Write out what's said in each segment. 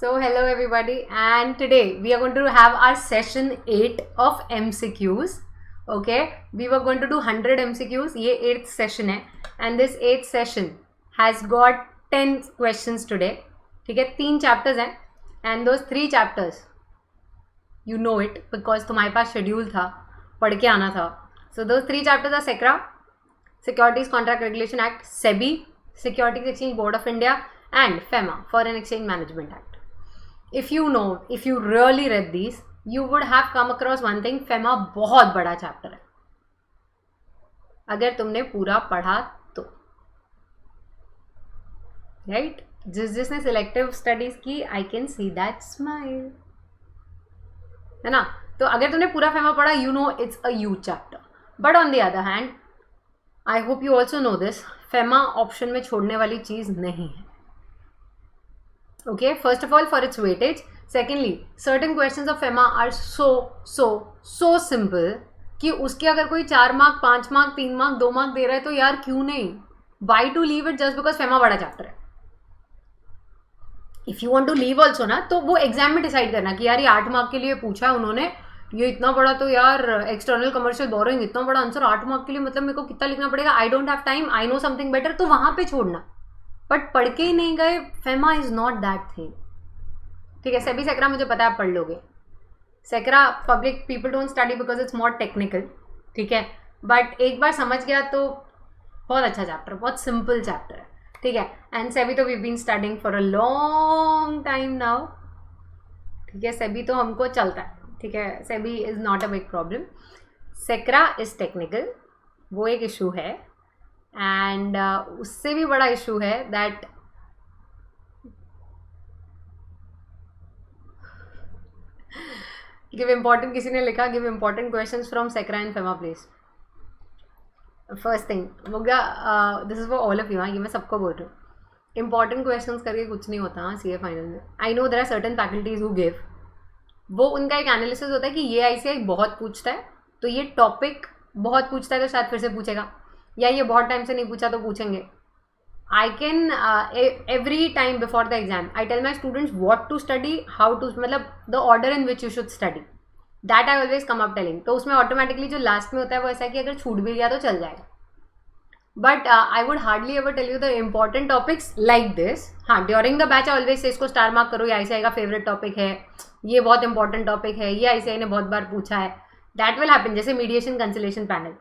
So hello everybody, and today we are going to have our session 8 of MCQs. Okay, we were going to do 100 MCQs. ये 8th session है, and this 8th session has got 10 questions today. ठीक है, 3 chapters हैं, and those 3 chapters you know it because तुम्हारे पास schedule था, पढ़ के आना था. So those 3 chapters are SECRA, Securities Contract Regulation Act, SEBI, Securities Exchange Board of India, and FEMA, Foreign Exchange Management Act. If you really read these, you would have come across one thing. FEMA बहुत बड़ा chapter है अगर तुमने पूरा पढ़ा तो, right? जिसने selective studies की, I can see that smile, है ना? तो अगर तुमने पूरा FEMA पढ़ा, you know it's a huge chapter. But on the other hand, I hope you also know this, FEMA option में छोड़ने वाली चीज नहीं है. Okay, first of all, for its weightage. Secondly, certain questions of FEMA are so simple कि उसके अगर कोई 4 मार्क, 5 मार्क, 3 मार्क, 2 मार्क दे रहा है तो यार क्यों नहीं? Why to leave it just because FEMA बड़ा चैप्टर है? If you want to leave also ना, तो वो एग्जाम में डिसाइड करना कि यार ये 8 मार्क के लिए पूछा है उन्होंने, ये इतना बड़ा, तो यार एक्सटर्नल कमर्शियल बोरोइंग इतना बड़ा आंसर 8 मार्क के लिए, मतलब मेरे को कितना लिखना पड़ेगा? I don't have time, I know something better, तो वहां पे छोड़ना. बट पढ़ के ही नहीं गए, FEMA is not that thing. ठीक है, सेबी सेक्रा मुझे पता है आप पढ़ लोगे. SCRA public people don't study because it's more technical. ठीक है, बट एक बार समझ गया तो बहुत अच्छा चैप्टर, बहुत सिंपल चैप्टर है. ठीक है, एंड सेबी तो we been studying for a long time now. ठीक है, सेबी तो हमको चलता है. ठीक है, SEBI is not a big problem. SCRA is technical, वो एक इशू है. एंड उससे भी बड़ा इशू है दैट गिव इम्पॉर्टेंट, किसी ने लिखा give important questions from SCRA and FEMA please. First thing वो क्या, this is for all of you. हाँ, ये मैं सबको बोल रही हूँ, इंपॉर्टेंट क्वेश्चंस करके कुछ नहीं होता. हाँ, CA फाइनल में I know there are certain faculties who give, वो उनका एक एनालिसिस होता है कि ये ICAI बहुत पूछता है, तो ये टॉपिक बहुत पूछता है तो शायद फिर से पूछेगा, या ये बहुत टाइम से नहीं पूछा तो पूछेंगे. I can every time before the exam I tell my students what to study, how to, मतलब the order in which you should study, that I always come up telling. तो उसमें ऑटोमेटिकली जो last में होता है वो ऐसा है कि अगर छूट भी गया तो चल जाएगा. But I would hardly ever tell you the important topics like this. हाँ, during the batch I always say इसको स्टार मार्क करो, ये ICAI का फेवरेट टॉपिक है, ये बहुत इंपॉर्टेंट टॉपिक है, ये ICAI ने बहुत बार पूछा है. दैट विल हैपन, जैसे मीडिएशन कंसिलेशन पैनल.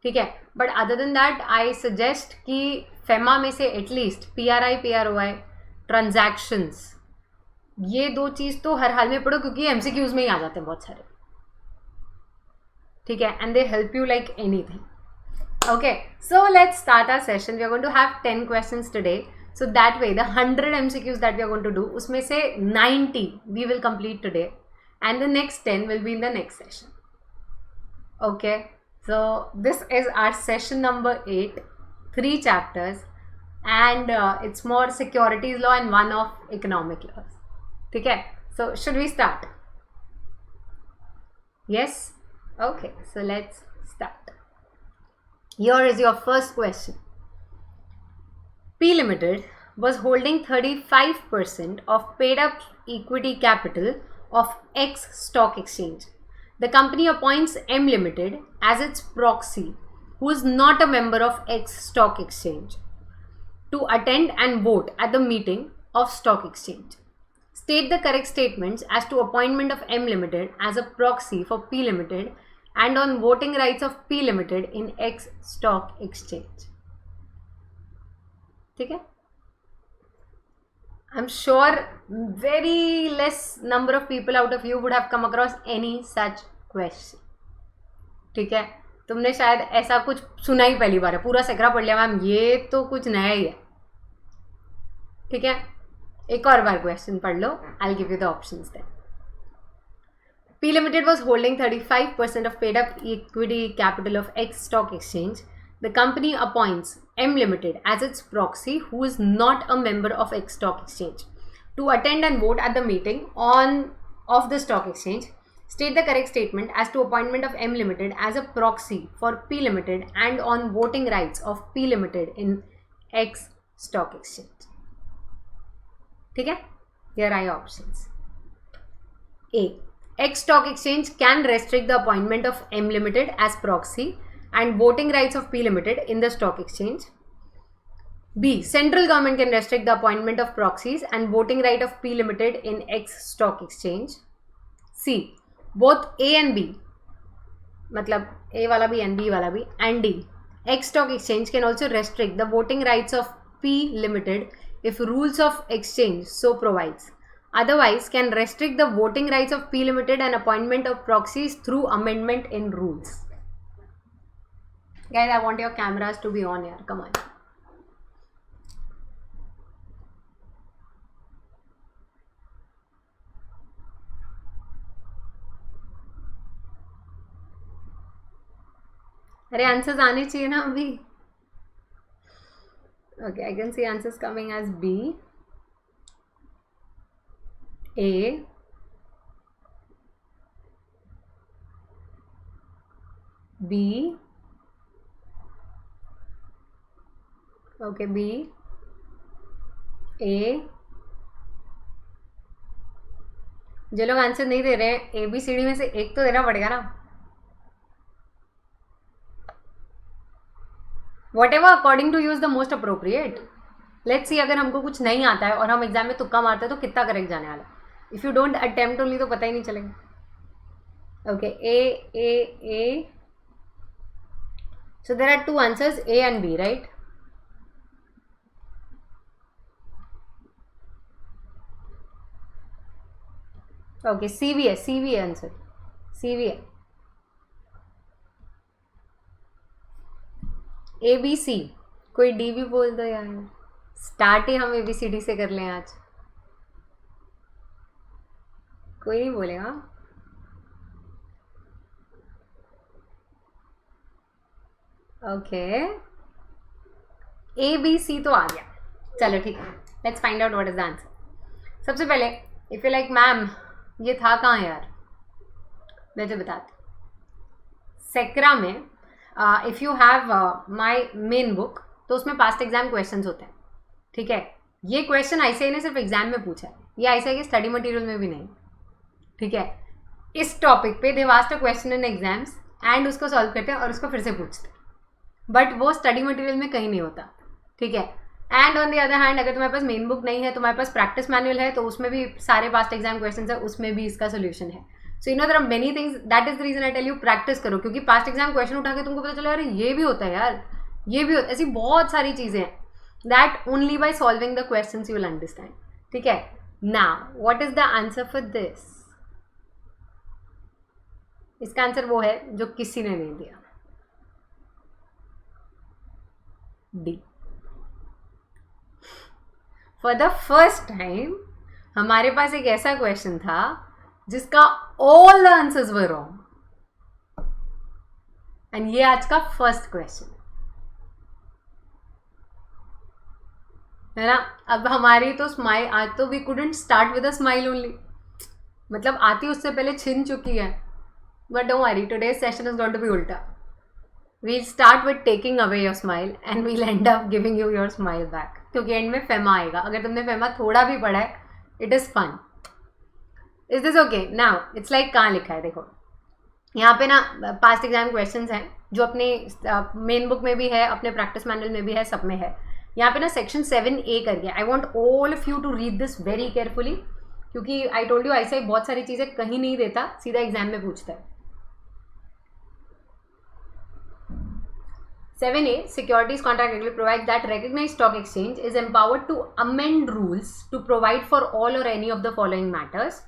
ठीक है, but other than that I suggest कि FEMA में से एटलीस्ट PRI PROI ट्रांजैक्शंस, ये 2 चीज़ तो हर हाल में पढ़ो, क्योंकि MCQs में ही आ जाते हैं बहुत सारे. ठीक है, and they help you like anything. Okay, so let's start our session. We are going to have 10 questions today. So that way the 100 MCQs that we are going to do, उसमें से 90 we will complete today, and the next 10 will be in the next session. Okay, so this is our session number 8, 3 chapters, and it's more securities law and 1 of economic laws. ठीक है, so should we start? Yes? Okay, so let's start. Here is your first question. P Limited was holding 35% of paid up equity capital of X stock exchange. The company appoints M Limited as its proxy, who is not a member of X stock exchange, to attend and vote at the meeting of stock exchange. State the correct statements as to appointment of M Limited as a proxy for P Limited and on voting rights of P Limited in X stock exchange. ठीक है? I'm sure very less number of people out of you would have come across any such question. ठीक है, तुमने शायद ऐसा कुछ सुना ही पहली बार है, पूरा सेक्रा पढ़ लिया मैम, ये तो कुछ नया ही है. ठीक है, एक और बार क्वेश्चन पढ़ लो, I'll give you the options then. P Limited was holding 35% of paid up equity capital of X stock exchange. The company appoints M Limited as its proxy, who is not a member of X stock exchange, to attend and vote at the meeting of the stock exchange. State the correct statement as to appointment of M Limited as a proxy for P Limited and on voting rights of P Limited in X stock exchange. ठीक है, Here are your options. A. X Stock Exchange can restrict the appointment of M Limited as proxy and voting rights of P Limited in the stock exchange. B. Central government can restrict the appointment of proxies and voting right of P Limited in X Stock Exchange. C. Both A and B, मतलब A वाला भी and B वाला भी and D, X Stock Exchange can also restrict the voting rights of P Limited if rules of exchange so provides. Otherwise, can restrict the voting rights of P Limited and appointment of proxies through amendment in rules. Guys, I want your cameras to be on here. Come on. अरे answers आने चाहिए ना अभी. Okay, I can see answers coming as B, A, B, okay, B, A. जो लोग answer नहीं दे रहे हैं, ABCD में से एक तो देना पड़ेगा ना. Whatever according to you is the most appropriate. Let's see, अगर हमको कुछ नहीं आता है और हम एग्जाम में तुक्का मारते हैं तो कितना करेक्ट जाने वाला. If you don't attempt only तो पता ही नहीं चलेगा. Okay, A. So there are two answers, A and B, right? Okay, C भी है आंसर. सी भी है. ABC. कोई D भी बोल दो यार. स्टार्ट ही हम ABCD से कर लें आज. कोई नहीं बोलेगा. ओके, ABC तो आ गया. चलो ठीक है, let's find out what is the answer. सबसे पहले इफ यू लाइक मैम ये था कहाँ यार, मैं तो बताती. सेक्रा में if you have my main book तो उसमें पास्ट एग्जाम क्वेश्चंस होते हैं. ठीक है, ये क्वेश्चन ICAI ने सिर्फ एग्जाम में पूछा है, ये ICAI के स्टडी मटेरियल में भी नहीं. ठीक है, इस टॉपिक पे they asked a question in exams and उसको सॉल्व करते हैं और उसको फिर से पूछते हैं, बट वो स्टडी मटेरियल में कहीं नहीं होता. ठीक है, and on the other hand अगर तुम्हारे पास मेन बुक नहीं है, तुम्हारे पास प्रैक्टिस मैनुअल है, तो उसमें भी सारे पास्ट एग्जाम क्वेश्चन है, उसमें भी इसका सोल्यूशन है. So you know there are many things, that is the reason I tell you practice करो, क्योंकि पास्ट एग्जाम क्वेश्चन उठा के तुमको पता चला अरे ये भी होता है यार, ये भी होता है. ऐसी बहुत सारी चीज़ें हैं that only by solving the question you will understand. ठीक है, now what is the answer for this? इसका आंसर वो है जो किसी ने नहीं दिया, D. For the first time हमारे पास एक ऐसा क्वेश्चन था जिसका all the answers were wrong, and ये आज का फर्स्ट क्वेश्चन है ना. अब हमारी तो स्माइल आज तो we couldn't start with a smile only, मतलब आती उससे पहले छिन चुकी है. But don't worry, today session is going to be उल्टा. We'll start with taking away your smile and we'll end up giving you your smile back, क्योंकि end में फेमा आएगा. अगर तुमने फेमा थोड़ा भी पढ़ा है, it is fun. Is this okay? Now it's like कहाँ लिखा है, देखो यहाँ पे ना पास्ट एग्जाम क्वेश्चंस हैं जो अपने मेन बुक में भी है, अपने प्रैक्टिस मैनुअल में भी है, सब में है. यहाँ पे ना सेक्शन 7A करके, I want all of you to read this very carefully, क्योंकि आई टोल्ड यू ICAI बहुत सारी चीज़ें कहीं नहीं देता, सीधा एग्जाम में पूछता है. 7A, Securities Contract Regulation provides that recognized stock exchange is empowered to amend rules to provide for all or any of the following matters: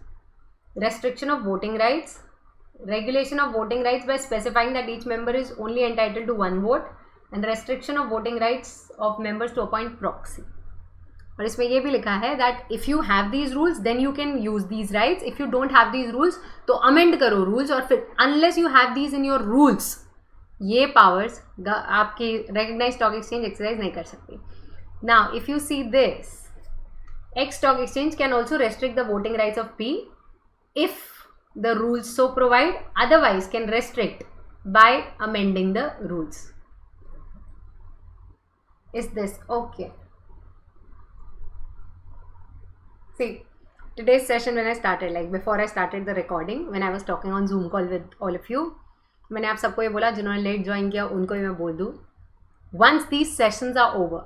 restriction of voting rights, regulation of voting rights by specifying that each member is only entitled to one vote, and restriction of voting rights of members to appoint proxy. और इसमें ये भी लिखा है that if you have these rules then you can use these rights, if you don't have these rules तो amend करो rules, और फिर unless you have these in your rules ये पावर्स आपकी रिकग्नाइज स्टॉक एक्सचेंज एक्सरसाइज नहीं कर सकती. Now if you see this, X stock exchange can also restrict the voting rights of P if the rules so provide, otherwise can restrict by amending the rules. Is this okay? See, today's session when I started, like before I started the recording, when I was talking on Zoom call with all of you, मैंने आप सबको ये बोला जिन्होंने late join किया उनको ही मैं बोल दूँ, once these sessions are over,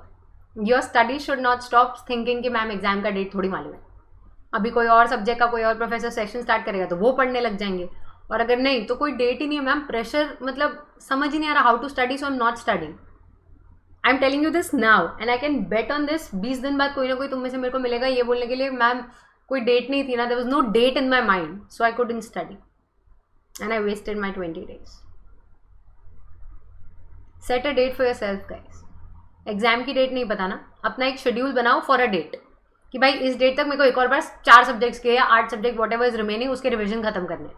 your study should not stop thinking कि मैम एग्जाम का डेट थोड़ी मालूम है, अभी कोई और सब्जेक्ट का कोई और प्रोफेसर सेशन स्टार्ट करेगा तो वो पढ़ने लग जाएंगे, और अगर नहीं तो कोई डेट ही नहीं है मैम, प्रेशर मतलब समझ ही नहीं आ रहा how to study, so I am not studying. I am telling you this now and I can bet on this. 20 दिन बाद कोई ना कोई तुम में से मेरे को मिलेगा ये बोलने के लिए मैम कोई डेट नहीं थी ना, there was no date in my mind, so I couldn't study and I wasted my 20 days. Set a date for yourself guys. Exam की डेट नहीं पता ना, अपना एक शेड्यूल बनाओ फॉर अ डेट कि भाई इस डेट तक मेरे को एक और बार 4 सब्जेक्ट्स के या 8 subject whatever is remaining उसके रिविजन खत्म करने.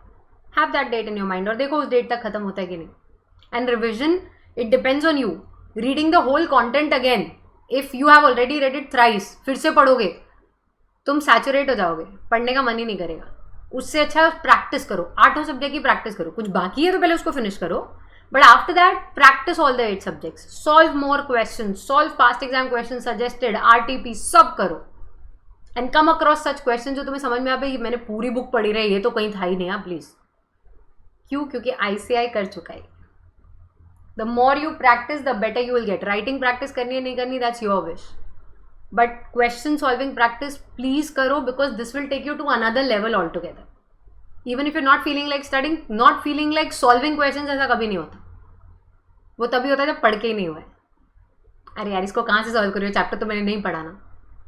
Have that date in your mind और देखो उस डेट तक खत्म होता है कि नहीं. And revision it depends on you. Reading the whole content again, if you have already read it thrice, फिर से पढ़ोगे तुम सैचुरेट हो जाओगे, पढ़ने का मन ही नहीं करेगा. उससे अच्छा प्रैक्टिस करो, 8 सब्जेक्ट की प्रैक्टिस करो. कुछ बाकी है तो पहले उसको फिनिश करो, but after that practice all the 8 subjects. Solve more question, solve past exam question, suggested, RTP सब करो and come across such question जो तुम्हें समझ में आ भाई मैंने पूरी बुक पढ़ी रही, ये तो कहीं था ही नहीं. आप प्लीज क्यों? क्योंकि ICI कर चुका है. The more you practice the better you will get. Writing practice करनी है नहीं करनी that's your wish, but question solving practice please करो because this will take you to another level all together. Even if you not feeling like studying, not feeling like solving question, ऐसा कभी नहीं होता. वो तभी होता है जब पढ़ के ही नहीं हुआ है. अरे यार इसको कहाँ से सॉल्व करिए, चैप्टर तो मैंने नहीं पढ़ा ना.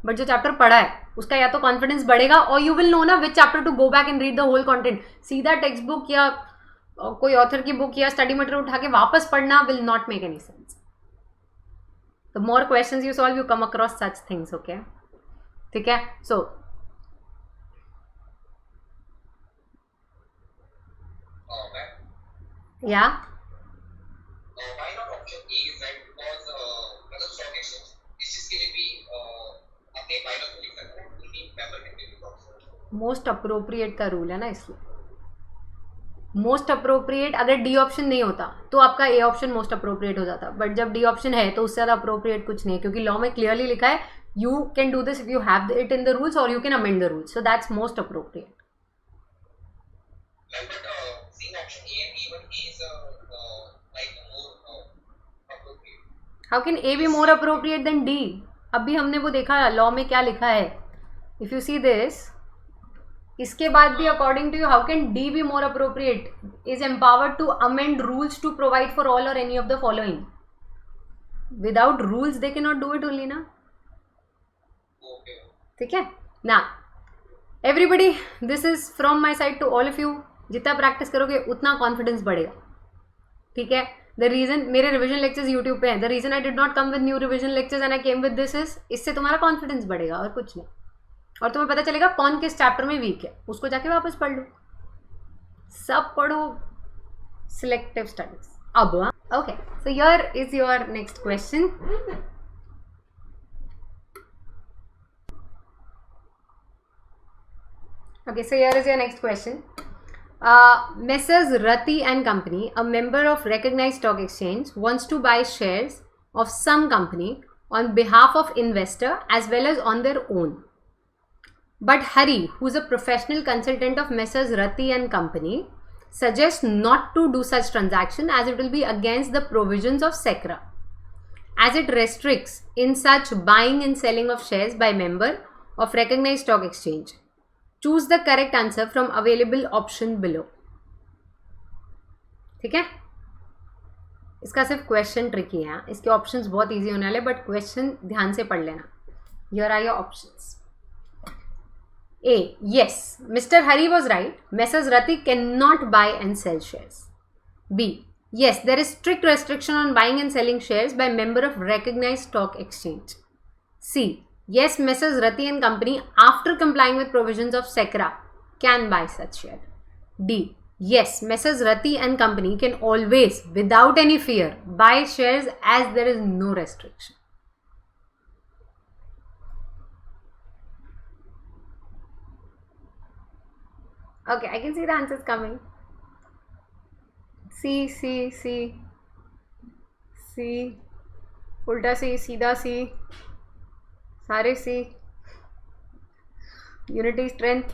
बट जो चैप्टर पढ़ा है उसका या तो कॉन्फिडेंस बढ़ेगा और यू विल नो ना which chapter to go back and read the whole content. सीधा टेक्स्ट बुक या कोई ऑथर की बुक या स्टडी मटेरियल उठा के वापस पढ़ना will not make any sense. The more questions you solve you come across such things. Okay ठीक है. सो या why not option A is right because मतलब stock exchange इस चीज के लिए भी अपने बायलॉज में लिख सकते हैं उनकी member category option. Most appropriate का रूल है ना, इसलिए मोस्ट अप्रोप्रिएट. अगर डी ऑप्शन नहीं होता तो आपका ए ऑप्शन मोस्ट अप्रोप्रिएट हो जाता, बट जब डी ऑप्शन है तो उससे ज़्यादा अप्रोप्रिएट कुछ नहीं है, क्योंकि लॉ में क्लियरली लिखा है you can do this if you have it in the rules और you can amend the rules, so that's most appropriate. But seeing option A and even A is like more appropriate. How can A B more appropriate than D? अभी हमने वो देखा law में क्या लिखा है. If you see this, इसके बाद भी according to you how can D be more appropriate? Is empowered to amend rules to provide for all और any of the following. Without rules they can not do it only ना. Okay. ठीक है ना. Everybody this is from my side to all of you. जितना practice करोगे उतना confidence बढ़ेगा. ठीक है. द रीजन मेरे रिविजन लेक्चर्स यूट्यूब पे हैं. The reason I did not come with new revision lectures and I came with this is, इससे तुम्हारा कॉन्फिडेंस बढ़ेगा और कुछ नहीं, और तुम्हें पता चलेगा कौन किस चैप्टर में वीक है, उसको जाके वापस पढ़ लो. सब पढ़ो सिलेक्टिव स्टडीज. अब okay, so here is your next question. Okay, so here is your next question. Messrs. Rati and Company, a member of recognized stock exchange, wants to buy shares of some company on behalf of investor as well as on their own. But Hari, who is a professional consultant of Messrs. Rati and Company, suggests not to do such transaction as it will be against the provisions of SECRA, as it restricts in such buying and selling of shares by member of recognized stock exchange. Choose the correct answer from available option below. ठीक है. इसका सिर्फ question tricky है, इसके options बहुत easy होने वाले, but question ध्यान से पढ़ लेना. Here are your options. A. Yes, Mr. Hari was right. Messrs. Rati cannot buy and sell shares. B. Yes, there is strict restriction on buying and selling shares by member of recognized stock exchange. C. Yes, Messrs. Rati and Company, after complying with provisions of SECRA, can buy such share. D. Yes, Messrs. Rati and Company can always, without any fear, buy shares as there is no restriction. Okay, I can see the answers coming. C, C, C, C, उल्टा C, सीधा C, सारे सी. Unity strength.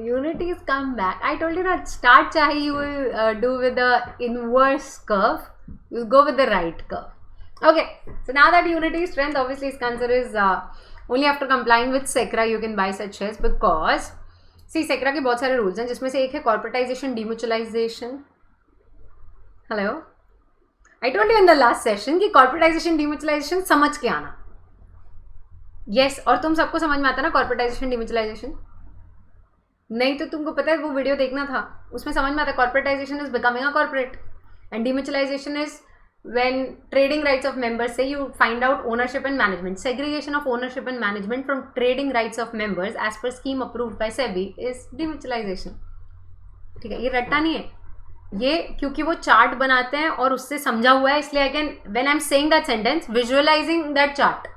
Unity's come back. I told you that start chahe you will do with the inverse curve. You'll go with the right curve. Okay, so now that Unity strength, obviously its answer is only after complying with SECRA you can buy such shares, because see SECRA के बहुत सारे rules हैं, जिसमें से एक है corporatization demutualization. Hello, I told you in the last session कि corporatization demutualization समझ के आना. Yes, और तुम सबको समझ में आता ना corporatization demutualization? नहीं तो तुमको पता है वो वीडियो देखना था, उसमें समझ में आता है corporatization is becoming a corporate and demutualization is when trading rights of members, say you find out ownership and management, segregation of ownership and management from trading rights of members as per scheme approved by SEBI is demutualization. ठीक है, ये रट्टा नहीं है, ये क्योंकि वो chart बनाते हैं और उससे समझा हुआ है, इसलिए again when I am saying that sentence visualising that chart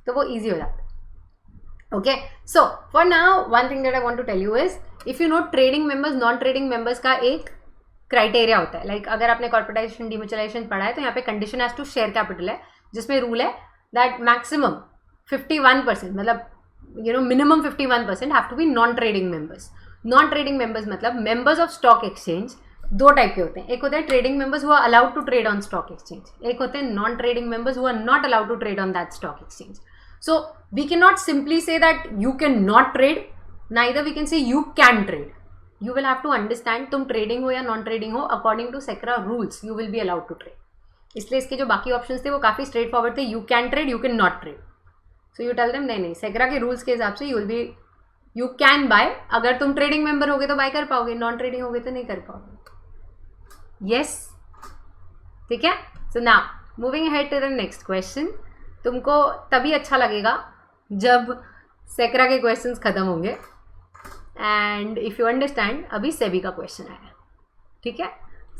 तो वो ईजी हो जाता है. Okay, so for now one thing that I want to tell you is, if you know trading members non trading members का एक criteria होता है. Like अगर आपने कॉर्पोरेटाइजेशन डिम्यूचुअलाइजेशन पढ़ा है तो यहाँ पे condition as to share capital है, जिसमें रूल है दैट मैक्सिमम 51%, मतलब you know minimum 51% have to be non trading members. Non trading members मतलब मेंबर्स ऑफ स्टॉक एक्सचेंज दो टाइप के होते हैं. एक होते हैं trading members who are allowed to trade on stock exchange, एक होते हैं non trading members who are not allowed to trade on that stock exchange. So we can not simply say that you can not trade, neither we can say you can trade. You will have to understand तुम trading हो या non trading हो, according to SCRA rules you will be allowed to trade. इसलिए इसके जो बाकी options थे वो काफ़ी स्ट्रेट फॉरवर्ड थे. You can trade, you can not trade. So you tell them नहीं सेक्रा के रूल्स के हिसाब से you will B, you can buy. अगर तुम ट्रेडिंग मेंबर होगे तो बाय कर पाओगे, नॉन ट्रेडिंग होगे तो नहीं कर पाओगे. यस, ठीक है. So now moving ahead to the next question. तुमको तभी अच्छा लगेगा जब सेक्रा के क्वेश्चंस खत्म होंगे एंड इफ़ यू अंडरस्टैंड. अभी सेबी का क्वेश्चन आया, ठीक है.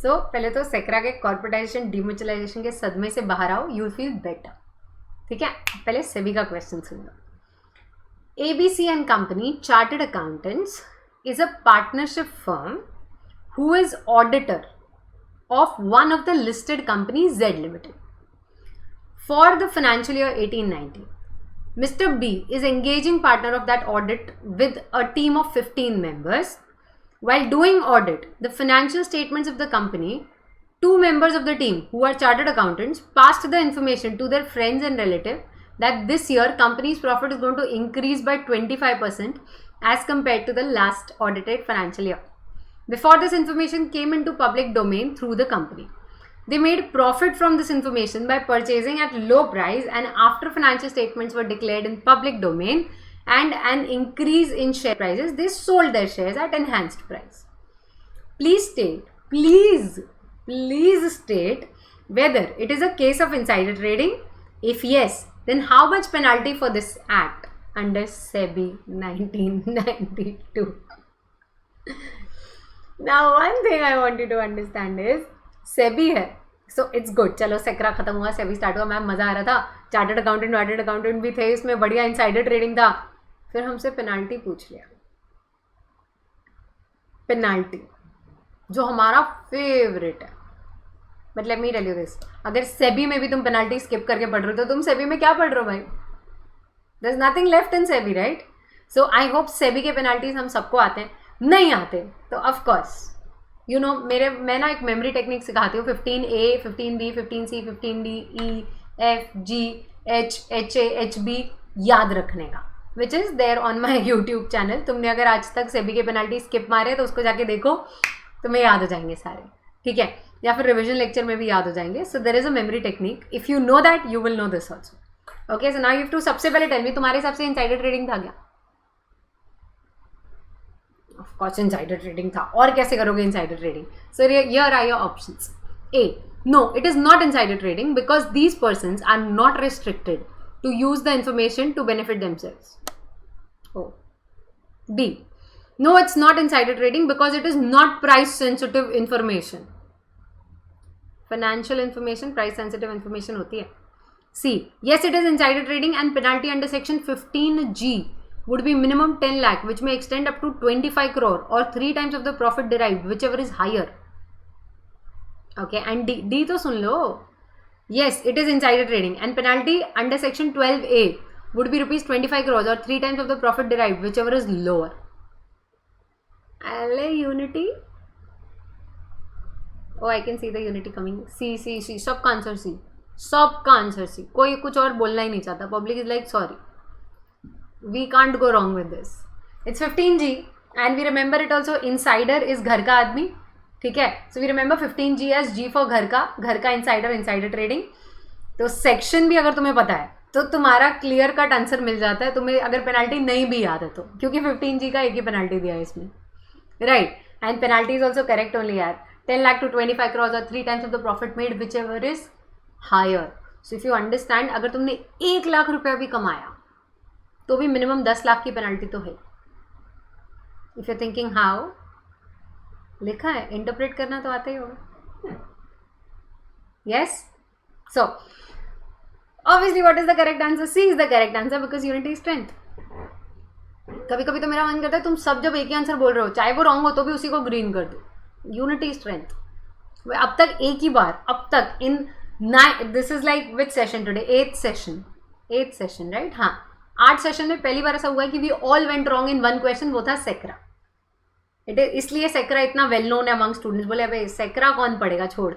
सो पहले तो सेक्रा के कॉर्पोरेटाइजेशन डिम्यूचुअलाइजेशन के सदमे से बाहर आओ, यू फील बेटर, ठीक है. पहले सेबी का question soon low. ABC and Company Chartered Accountants is a partnership firm who is auditor of one of the listed companies Z Limited for the financial year 18-19. Mr. B is engaging partner of that audit with a team of 15 members. While doing audit, the financial statements of the company, two members of the team who are chartered accountants passed the information to their friends and relatives that this year company's profit is going to increase by 25% as compared to the last audited financial year. Before this information came into public domain through the company, they made profit from this information by purchasing at low price, and after financial statements were declared in public domain and an increase in share prices, they sold their shares at enhanced price. Please state whether it is a case of insider trading. If yes, then how much penalty for this act under SEBI 1992? Now one thing I want you to understand is SEBI है, so it's good. चलो सेक्रा खत्म हुआ, SEBI start हुआ, ma'am मज़ा आ रहा था. Chartered accountant वार्टेड accountant भी थे इसमें, बढ़िया इनसाइडर ट्रेडिंग था. फिर हमसे पेनाल्टी पूछ लिया. पेनाल्टी जो हमारा फेवरेट है. But let me tell you this, अगर सेबी में भी तुम पेनाल्टी स्किप करके पढ़ रहे हो तो तुम सेबी में क्या पढ़ रहे हो भाई? There is nothing left in SEBI, right? So I hope SEBI के पेनाल्टीज हम सबको आते हैं. नहीं आते तो ऑफकोर्स यू नो मैं ना एक मेमोरी टेक्निक सिखाती हूँ. 15A, 15B, 15C, 15D, E, F, G, H, HA, HB याद रखने का, which is there on my YouTube channel. तुमने अगर आज तक सेबी के पेनाल्टी स्किप मारे तो उसको जाके देखो, तुम्हें याद हो जाएंगे सारे, ठीक है. या फिर रिविजन लेक्चर में भी याद हो जाएंगे. So there is a memory technique. If you know that you will know this also. Okay, so now you have to सबसे पहले टेल मी, तुम्हारे हिसाब से इनसाइडर ट्रेडिंग था क्या? Of course insider trading था. और कैसे करोगे insider trading? So here are your options. A, no, it is not insider trading because these persons are not restricted to use the information to benefit themselves. Oh. B, no, it's not insider trading because it is not price sensitive information. Financial information price sensitive information होती है. C, yes, it is insider trading and penalty under section 15G would be minimum 10 lakh, which may extend up to 25 crore or 3 times of the profit derived, whichever is higher. Okay, and D तो सुन लो. Yes, it is insider trading and penalty under section 12A would be rupees 25 crores or 3 times of the profit derived, whichever is lower. LA Unity. Oh, I can see the Unity coming. C. सबका answer C. सबका answer C. कोई कुछ और बोलना ही नहीं चाहता. Public is like, sorry, we can't go wrong with this. It's 15G and we remember it also. Insider is घर का आदमी. ठीक है. So we remember 15G as G for घर का insider trading. तो सेक्शन भी अगर तुम्हें पता है तो तुम्हारा क्लियर कट आंसर मिल जाता है. तुम्हें अगर पेनल्टी नहीं भी याद है तो, क्योंकि 15G का एक ही पेनल्टी दिया है इसमें, right. And penalty is also correct only यार. 10 lakh to 25 crores or 3 times of the profit made, whichever is higher. So if you understand, अगर तुमने 1 लाख रुपया भी कमाया तो भी मिनिमम 10 लाख की पेनल्टी तो है. इफ यू थिंकिंग हाउ, लिखा है, इंटरप्रेट करना तो आता ही होगा. Yes. So obviously what is the correct answer? C is the correct answer because unity is strength. कभी कभी तो मेरा मन करता है तुम सब जब एक ही आंसर बोल रहे हो, चाहे वो रॉन्ग हो तो भी उसी को ग्रीन कर दो. Unity strength. अब तक एक ही बार, अब तक इन 9, this is like which session today? 8th session right. हाँ, 8 सेशन में पहली बार ऐसा हुआ है कि we all went wrong in 1 question. वो था सेक्रा. इसलिए सेक्रा इतना वेल नोन है अमंग स्टूडेंट्स. बोले अबे सेक्रा कौन पढ़ेगा, छोड़.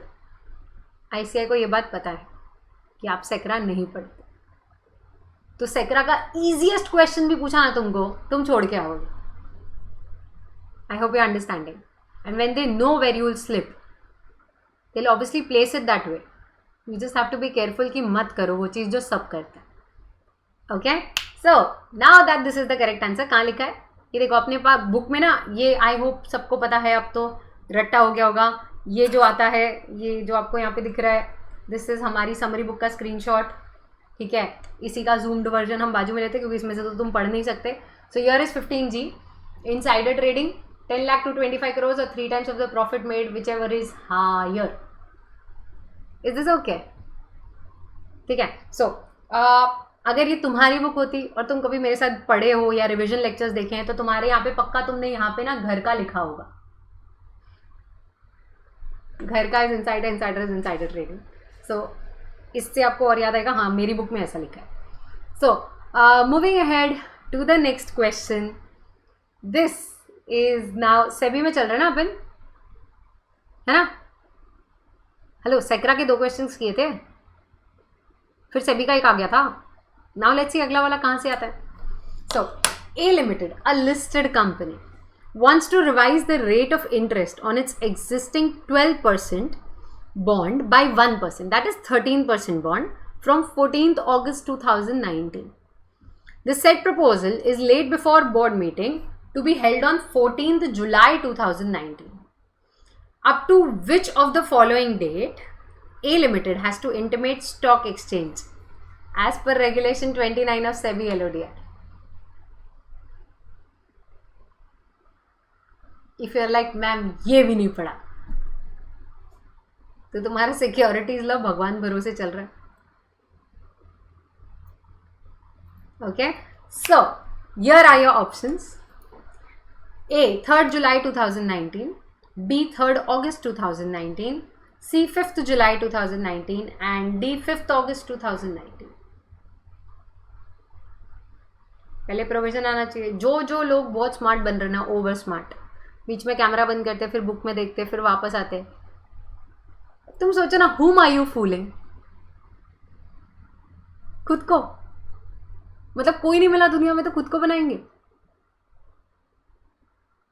ICI को ये बात पता है कि आप सेक्रा नहीं पढ़ते, तो सेक्रा का इजीएस्ट क्वेश्चन भी पूछा ना तुमको, तुम छोड़ के आओगे. I hope you understanding. And when they know where you will slip, they will obviously place it that way. You just have to be careful कि मत करो वो चीज़ जो सब करते हैं. Okay. So now that this is the correct answer. कहाँ लिखा है ये देखो अपने पास बुक में ना. ये आई होप सबको पता है, अब तो रट्टा हो गया होगा. ये जो आता है, ये जो आपको यहाँ पे दिख रहा है, दिस इज हमारी समरी बुक का स्क्रीनशॉट. ठीक है. इसी का जूम्ड वर्जन हम बाजू में लेते हैं क्योंकि इसमें से तो तुम पढ़ नहीं सकते. सो here is 15G. Insider trading 10 lakh to 25 crores or 3 times of the profit made, whichever is higher. Is this okay? ठीक है. सो अगर ये तुम्हारी बुक होती और तुम कभी मेरे साथ पढ़े हो या रिविजन लेक्चर्स देखे हैं तो तुम्हारे यहाँ पे पक्का तुमने यहाँ पे ना घर का लिखा होगा. घर का is insider is insider trading. So इससे आपको और याद आएगा, हाँ मेरी बुक में ऐसा लिखा है. So moving ahead to the next question. This is now SEBI में चल रहा है ना अपन, है ना? हेलो, सेक्रा के 2 क्वेश्चंस किए थे, फिर सेबी का एक आ गया था. नाउ लेट्स सी अगला वाला कहाँ से आता है. सो A Limited, a listed company, wants to revise the rate of interest on its existing 12% bond by 1%, that is 13% bond, from 14th August 2019. The said proposal is laid before board meeting to be held on 14th July 2019. Up to which of the following date A Limited has to intimate stock exchange as per regulation 29 of SEBI LODR? If you are like ma'am ये भी नहीं पढ़ा तो तुम्हारा securities law भगवान भरोसे चल रहा है. Okay. So here are your options. A 3rd July 2019, B 3rd August 2019, C 5th July 2019 and D 5th August 2019. पहले प्रोविजन आना चाहिए. जो लोग बहुत स्मार्ट बन रहे ना, ओवर स्मार्ट, बीच में कैमरा बंद करते, फिर बुक में देखते, फिर वापस आते. तुम सोचो ना, whom are you fooling? खुद को. मतलब कोई नहीं मिला दुनिया में तो खुद को बनाएंगे.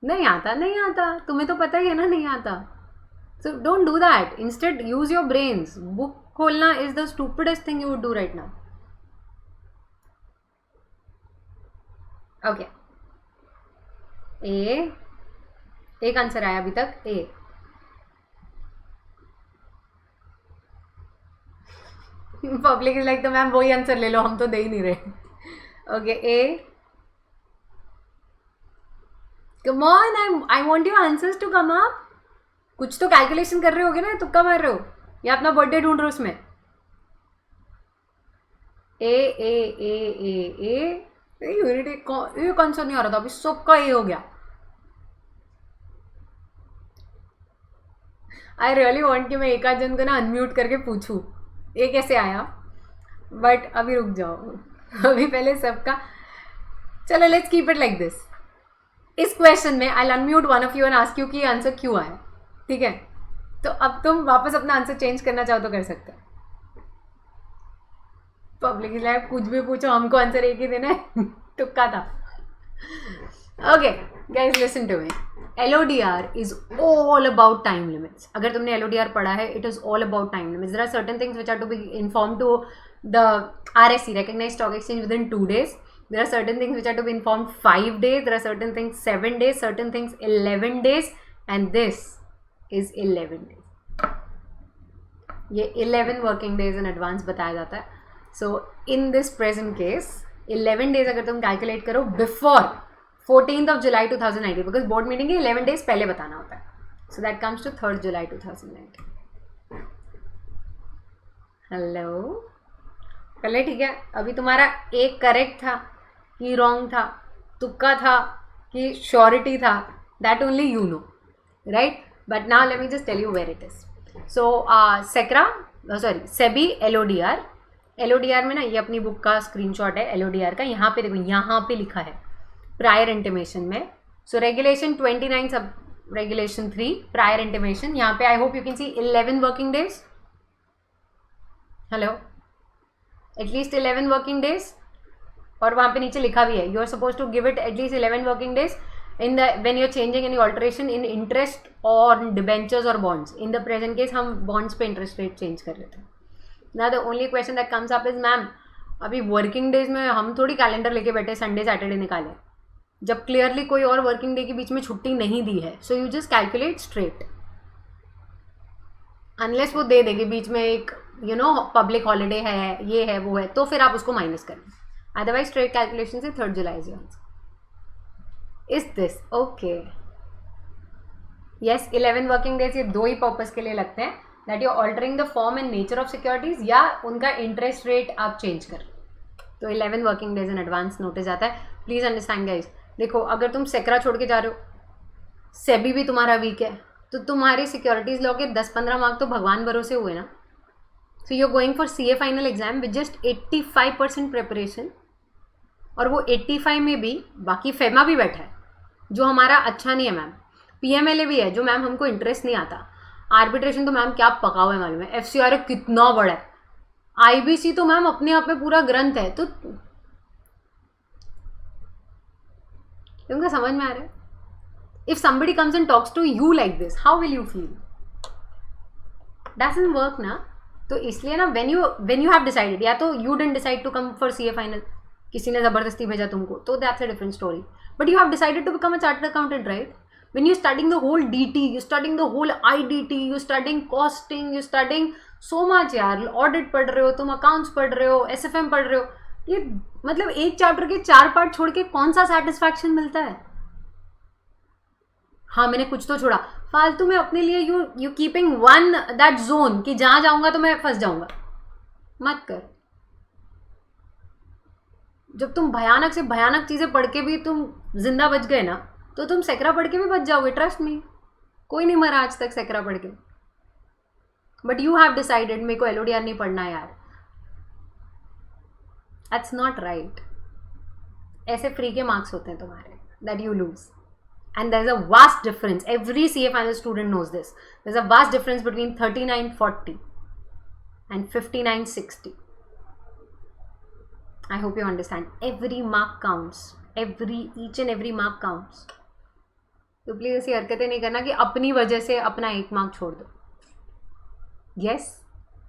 नहीं आता. तुम्हें तो पता ही है ना नहीं आता. So don't do that. Instead use your brains. Book खोलना is the stupidest thing you would do right now. Okay. एक आंसर आया अभी तक. ए. पब्लिक इज लाइक तो मैम वही आंसर ले लो, हम तो दे ही नहीं रहे. Okay. Uh. Come on, I want your answers to come up. कुछ तो कैलकुलेशन कर रहे होगे ना, तुक्का मार रहे हो या अपना बर्थडे ढूंढ रहे हो उसमें. ए यूनिट एक आंसर नहीं आ रहा था अभी, सबका ए हो गया. आई रियली वॉन्ट कि मैं एक आध जन को ना अनम्यूट करके पूछूं ये कैसे आया, बट अभी रुक जाओ. अभी पहले सबका, चलो let's keep it like this. इस क्वेश्चन में I unmute one of you and ask you कि आंसर क्यों आया, ठीक है? तो अब तुम वापस अपना आंसर चेंज करना चाहो तो कर सकते हो. पब्लिक लाइफ कुछ भी पूछो, हमको आंसर एक ही देना है. तुक्का था. Okay guys listen to me. LODR is all about time limits. अगर तुमने LODR पढ़ा है, it is all about time limits. There are certain things which are to be informed to the RSE, Recognized Stock Exchange, within 2 days. There are certain things which are to be informed 5 days. There are certain things 7 days, certain things 11 days, and this is 11 days. ये 11 working days in advance बताया जाता है. So in this present case, 11 days अगर तुम calculate करो before 14th of July 2019, because board meeting के 11 days पहले बताना होता है. So that comes to 3rd July 2019. Hello, पहले ठीक है. अभी तुम्हारा एक करेक्ट था कि रॉन्ग था, तुक्का था कि श्योरिटी था, that only you know, right? But now let me just tell you where it is. So SEBI LODR में ना, ये अपनी बुक का स्क्रीनशॉट है LODR का. यहाँ पे देखो, यहाँ पे लिखा है प्रायर इंटीमेशन में. सो regulation 29 sub regulation 3 prior intimation. यहाँ पे I hope you can see 11 working days. Hello, at least 11 working days. और वहाँ पे नीचे लिखा भी है, you are suppose to give it at least 11 working days in the when you are changing any alteration in interest और डिबेंचर्स और bonds. In the present case हम बॉन्ड्स पे इंटरेस्ट रेट चेंज कर रहे थे. ना the only question that comes up is, ma'am अभी working days में हम थोड़ी कैलेंडर लेके बैठे संडे सैटरडे निकाले, जब क्लियरली कोई और वर्किंग डे के बीच में छुट्टी नहीं दी है. So you just calculate straight, unless वो दे देगी बीच में एक पब्लिक हॉलीडे है, ये है वो है, तो फिर आप उसको माइनस करें. अदरवाइज स्ट्रेट कैलकुलेशन से 3rd July is answer. Is this okay? Yes, 11 working days ये 2 ही पर्पज के लिए लगते हैं, that you altering the form and nature of securities, या उनका इंटरेस्ट रेट आप चेंज कर. तो 11 working days in advance notice आता है. Please understand guys. देखो, अगर तुम सेक्रा छोड़ के जा रहे हो, सेबी भी तुम्हारा वीक है, तो तुम्हारी सिक्योरिटीज लॉ के 10-15 मार्क तो भगवान भरोसे हुए ना. So you are going for CA final exam with just 85% preparation. और वो 85 में भी बाकी फेमा भी बैठा है जो हमारा अच्छा नहीं है मैम. PMLA भी है जो मैम हमको इंटरेस्ट नहीं आता. आर्बिट्रेशन तो मैम क्या पका हुआ है मालूम है. FCRA कितना बड़ा है. IBC तो मैम अपने आप में पूरा ग्रंथ है. तो तुमको समझ में आ रहा है? If somebody comes and talks to you like this, how will you feel? Doesn't work ना. तो इसलिए ना, when you have decided, या तो you didn't decide to come for CA final, किसी ने ज़बरदस्ती भेजा तुमको, तो that's a different story. But you have decided to become a chartered accountant, right? When you're studying the whole DT, you're studying the whole IDT, you're studying costing, you're studying so much यार. Audit पढ़ रहे हो तुम, accounts पढ़ रहे हो, SFM पढ़ रहे हो. ये मतलब एक चैप्टर के 4 पार्ट छोड़ के कौन सा सेटिस्फैक्शन मिलता है? हाँ, मैंने कुछ तो छोड़ा. फालतू में अपने लिए you keeping one that zone कि जहां जाऊंगा तो मैं फंस जाऊंगा. मत कर. जब तुम भयानक से भयानक चीजें पढ़ के भी तुम जिंदा बच गए ना, तो तुम सेक्रा पढ़ के भी बच जाओगे. ट्रस्ट मी, कोई नहीं मरा आज तक सेक्रा पढ़ के. बट यू हैव डिसाइडेड मेरे को LODR नहीं पढ़ना यार. That's not right. ऐसे फ्री के मार्क्स होते हैं तुम्हारे, that you lose. And there's a vast difference. Every CA final student knows this. There's a vast difference between 3940 and 5960. I hope you understand. Every mark counts. Each and every mark counts. तो please ऐसी हरकतें नहीं करना कि अपनी वजह से अपना 1 मार्क छोड़ दो. Yes,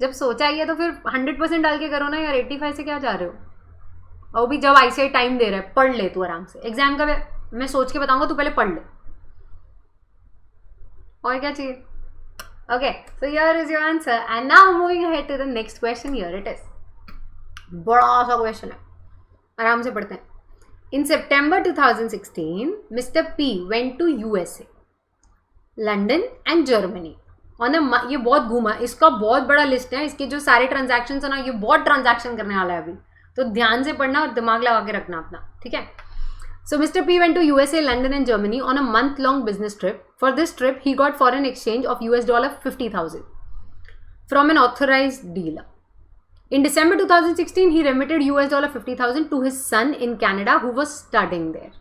जब सोचा ही है तो फिर 100% डाल के करो ना यार. 85 से क्या जा रहे हो? और भी जब ICAI टाइम दे रहा है, पढ़ ले तू आराम से. एग्जाम का मैं सोच के बताऊंगा, तू पहले पढ़ ले. और क्या चाहिए? Okay, so here is your answer. And now moving ahead to the next question. Here it is. बड़ा सा क्वेश्चन है, आराम से पढ़ते हैं. In September 2016, Mr. P went to USA, London and Germany on a. ये बहुत घूमा, इसका बहुत बड़ा लिस्ट है. इसके जो सारे ट्रांजैक्शन है ना, ये बहुत ट्रांजैक्शन करने वाला है अभी. तो ध्यान से पढ़ना और दिमाग लगा के रखना अपना, ठीक है? So Mr. P went to USA, London and Germany on a month-long business trip. For this trip, he got foreign exchange of $50,000 from an authorized dealer. In December 2016, he remitted $50,000 to his son in Canada who was studying there.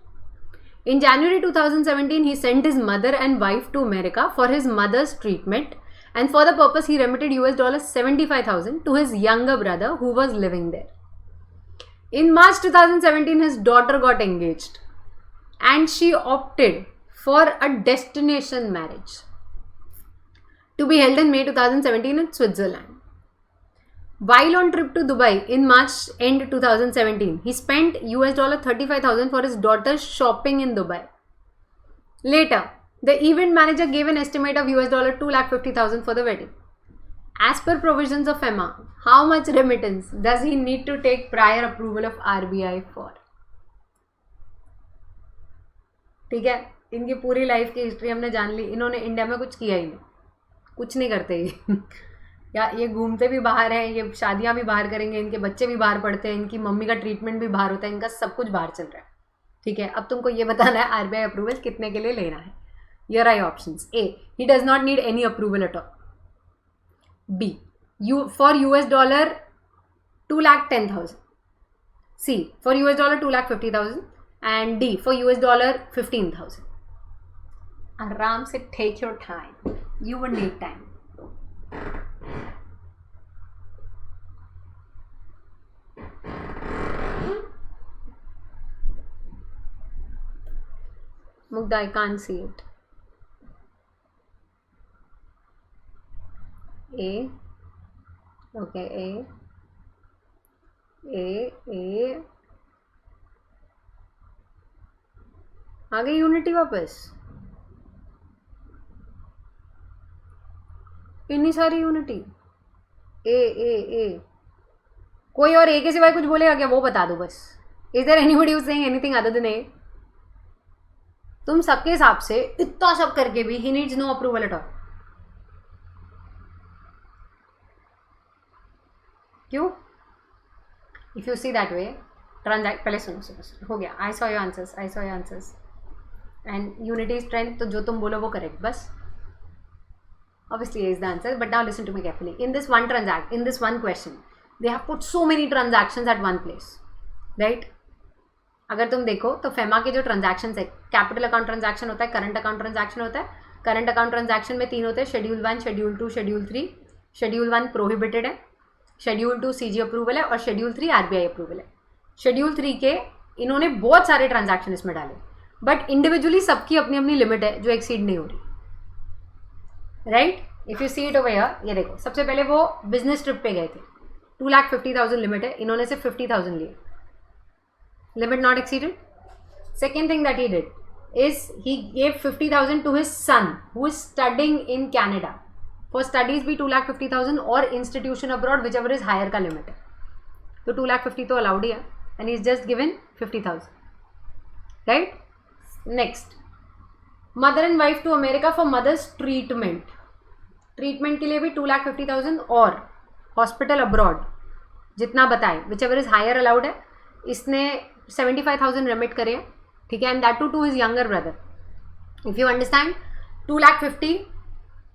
In January 2017, he sent his mother and wife to America for his mother's treatment, and for the purpose he remitted $75,000 to his younger brother who was living there. In March 2017, his daughter got engaged and she opted for a destination marriage to be held in May 2017 in Switzerland. While on trip to Dubai in March end 2017, he spent $35,000 for his daughter's shopping in Dubai. Later, the event manager gave an estimate of $250,000 for the wedding. As per provisions of FEMA, how much remittance does he need to take prior approval of RBI for? ठीक है, इनकी पूरी life की history हमने जान ली. इन्होंने India में कुछ किया ही नहीं, कुछ नहीं करते ये. या ये घूमते भी बाहर हैं, ये शादियां भी बाहर करेंगे, इनके बच्चे भी बाहर पढ़ते हैं, इनकी मम्मी का ट्रीटमेंट भी बाहर होता है, इनका सब कुछ बाहर चल रहा है. ठीक है, अब तुमको ये बताना है RBI अप्रूवल कितने के लिए लेना है. Here are your options. A, he does not need any approval at all. B, for $210,000. C, for $250,000. And D, for $15,000. आराम से take your time. You will need time. Mugdha, I can't see it. A. Okay, A. आ गई unity वापस. इतनी सारी unity. ए. कोई और ए के सिवाय कुछ बोलेगा क्या, वो बता दो बस. Is there anybody who saying anything other than A? तुम सबके हिसाब से इतना सब करके भी ही needs no approval at all. क्यों? If you see that way, transact, पहले सुनो, हो गया. I saw your answers and unity strength, तो जो तुम बोलो वो करेक्ट. बस obviously A is the answer, but now listen to me carefully. In this one question, they have put so many transactions at one place, right? अगर तुम देखो तो FEMA के जो ट्रांजैक्शंस है, कैपिटल अकाउंट ट्रांजैक्शन होता है, करंट अकाउंट ट्रांजैक्शन होता है. करंट अकाउंट ट्रांजैक्शन में 3 होते हैं, schedule 1, schedule 2, schedule 3. Schedule 1 prohibited है, शेड्यूल 2 CG अप्रूवल है और शेड्यूल 3 RBI अप्रूवल है. शेड्यूल 3 के इन्होंने बहुत सारे ट्रांजैक्शन इसमें डाले, बट इंडिविजुअली सबकी अपनी अपनी लिमिट है जो एक्सीड नहीं हो रही. Right, if you see it over here, ये देखो, सबसे पहले वो बिजनेस ट्रिप पे गए थे, 2,50,000 लिमिट है, इन्होंने सिर्फ 50,000 लिए, limit not exceeded. Second thing that he did is he gave 50,000 to his son who is studying in Canada. For studies भी 2,50,000 और institution abroad whichever is higher का limit है. तो 2,50,000 तो allowed ही है and he's just given 50,000. Right? Next, mother and wife to America for mother's treatment. Treatment के लिए भी 2,50,000 और हॉस्पिटल अब्रॉड जितना बताए whichever is higher allowed है. इसने 75,000 रेमिट करे हैं, ठीक है, and that to his younger brother. If you understand, 2,50,000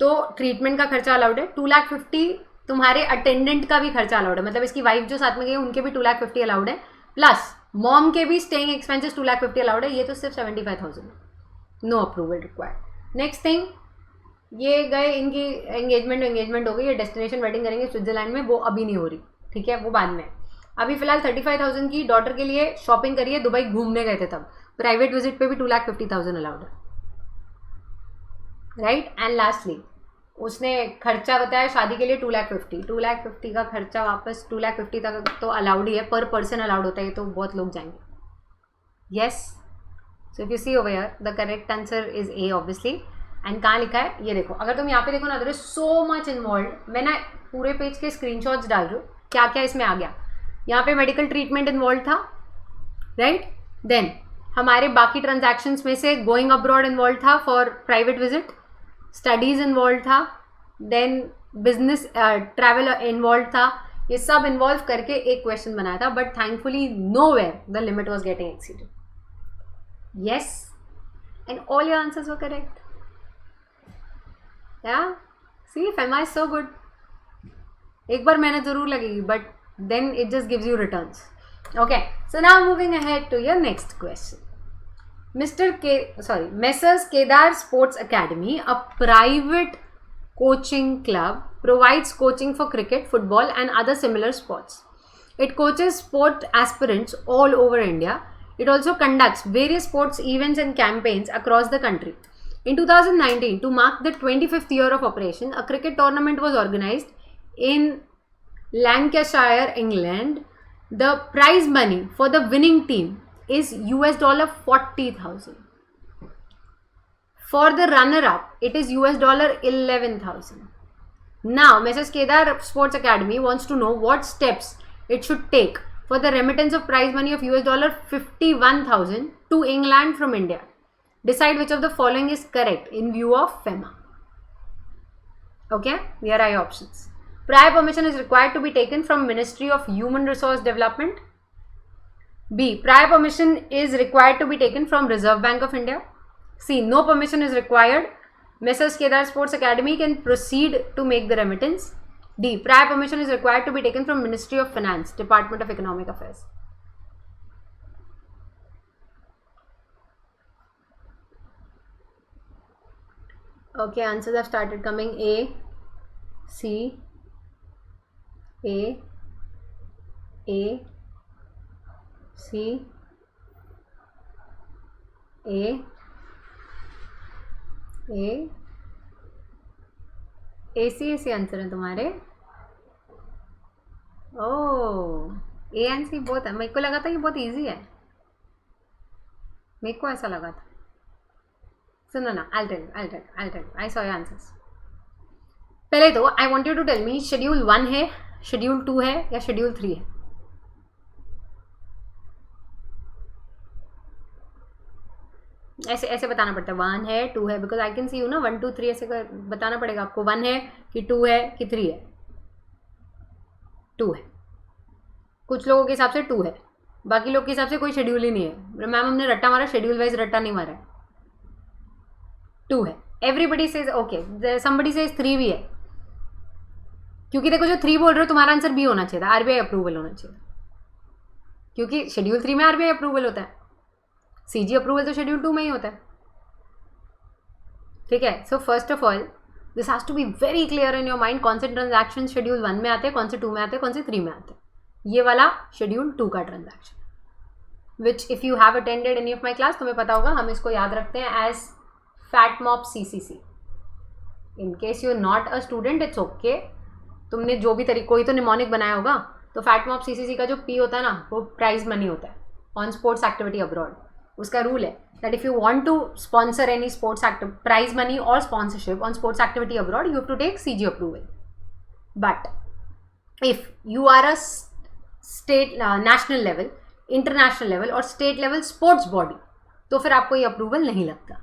तो ट्रीटमेंट का खर्चा अलाउड है, 2,50,000 तुम्हारे अटेंडेंट का भी खर्चा अलाउड है, मतलब इसकी वाइफ जो साथ में गई उनके भी 2,50,000 अलाउड है, प्लस मॉम के भी स्टेइंग एक्सपेंसेस 2,50,000 अलाउड है. ये तो सिर्फ 75,000, no approval required. Next thing, ये गए, इनकी एंगेजमेंट हो गई, ये डेस्टिनेशन वेडिंग करेंगे स्विट्जरलैंड में, वो अभी नहीं हो रही, ठीक है, वो बाद में. अभी फिलहाल 35,000 की डॉटर के लिए शॉपिंग करिए, दुबई घूमने गए थे तब. प्राइवेट विजिट पे भी 2,50,000 अलाउड है. राइट, एंड लास्टली उसने खर्चा बताया शादी के लिए 2,50,000 का खर्चा वापस 2,50,000 तक तो अलाउड ही है, पर पर्सन अलाउड होता है, तो बहुत लोग जाएंगे. Yes, so if you see over here the correct answer is A obviously. And कहाँ लिखा है ये देखो, अगर तुम यहाँ पे देखो ना, there is so much involve. मैं ना पूरे पेज के स्क्रीनशॉट्स डाल रही हूँ, क्या क्या इसमें आ गया. यहाँ पे मेडिकल ट्रीटमेंट इन्वॉल्व था, राइट. देन हमारे बाकी ट्रांजैक्शंस में से गोइंग अब्रॉड इन्वॉल्व था for private visit, studies involve था, देन बिजनेस ट्रैवल इन्वॉल्व था. ये सब इन्वॉल्व करके एक क्वेश्चन बनाया था, but thankfully nowhere the limit was getting exceeded. Yes, and all your answers were correct. या सी, FEMA इज सो गुड. एक बार मेहनत जरूर लगेगी, but then it just gives you returns. Okay, so now moving ahead to your next question. Messrs Kedar Sports Academy, a private coaching club, provides coaching for cricket, football and other similar sports. It coaches sport aspirants all over India. It also conducts various sports events and campaigns across the country. In 2019, to mark the 25th year of operation, a cricket tournament was organized in Lancashire, England. The prize money for the winning team is $40,000. For the runner-up, it is $11,000. Now, Messrs Kedar Sports Academy wants to know what steps it should take for the remittance of prize money of $51,000 to England from India. Decide which of the following is correct in view of FEMA. Okay, here are your options. Prior permission is required to be taken from Ministry of Human Resource Development. B. Prior permission is required to be taken from Reserve Bank of India. C. No permission is required. Messrs Kedar Sports Academy can proceed to make the remittance. D. Prior permission is required to be taken from Ministry of Finance, Department of Economic Affairs. Okay, answers have started coming. A, C, A, C, AC answer है तुम्हारे. ओह, A and सी बहुत है. मेरे को लगा था ये बहुत इजी है. मेरे को ऐसा लगा था. सुनो ना, I'll tell you. I saw your answers. पहले तो I want you to tell me schedule 1 है, शेड्यूल 2 है या शेड्यूल 3 है. ऐसे बताना पड़ता है. 1 है, 2 है, because I can C you ना 1 2 3 ऐसे बताना पड़ेगा आपको. 1 है कि 2 है कि 3 है. 2 है. कुछ लोगों के हिसाब से 2 है, बाकी लोग के हिसाब से कोई शेड्यूल ही नहीं है. मैम हमने रट्टा मारा, शेड्यूल वाइज रट्टा नहीं मारा है. 2 है. Everybody says okay, somebody says 3 भी है. क्योंकि देखो जो 3 बोल रहे हो तुम्हारा आंसर बी होना चाहिए था. आरबीआई अप्रूवल होना चाहिए, क्योंकि शेड्यूल 3 में आरबीआई अप्रूवल होता है. सीजी अप्रूवल तो शेड्यूल 2 में ही होता है. ठीक है. So first of all this has to be very clear in your mind. कौन से ट्रांजैक्शन शेड्यूल 1 में आते हैं, कौन से 2 में आते हैं, कौन से 3 में आते हैं. ये वाला शेड्यूल 2 का transaction, which if you have attended any of my class तुम्हें पता होगा. हम इसको याद रखते हैं एज फैटमॉप CCC. In case you are not a student, it's okay. तुमने जो भी तरीके, कोई तो निमोनिक बनाया होगा, तो फैटमॉप CCC का जो P होता है ना, वो प्राइज मनी होता है ऑन स्पोर्ट्स एक्टिविटी अब्रॉड. उसका रूल है that if you want to sponsor any sports prize money और sponsorship on sports activity abroad, you have to take CG approval. But if you are a state, national level, international level और state level sports body, तो फिर आपको ये approval नहीं लगता.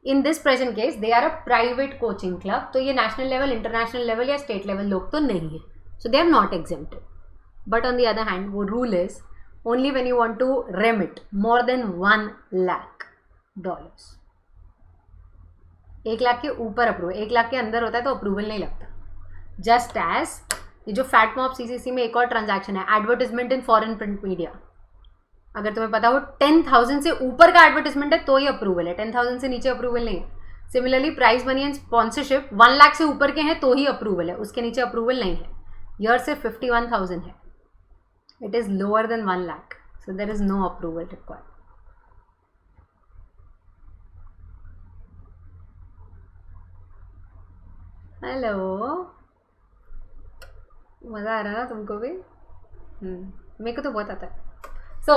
In this present case they are a private coaching club, तो ये national level, international level या स्टेट लेवल लोग तो नहीं है. So they are not exempted. But on the other hand वो rule is only when you want to remit more than $1 lakh. 1 lakh के ऊपर अप्रूवल, 1 लाख के अंदर होता है तो अप्रूवल नहीं लगता. जस्ट एज ये जो फैटमॉप CCC में एक और ट्रांजैक्शन है, advertisement in foreign print media. अगर तुम्हें पता हो 10,000 से ऊपर का एडवर्टिजमेंट है तो ही अप्रूवल है, 10,000 से नीचे अप्रूवल नहीं है. Similarly prize money and sponsorship 1 lakh से ऊपर के हैं तो ही अप्रूवल है, उसके नीचे अप्रूवल नहीं है. ईयर से 51,000 है. It is lower than 1 lakh, so there is no approval required. Hello, मज़ा आ रहा ना तुमको भी? मेरे को तो बहुत आता है. So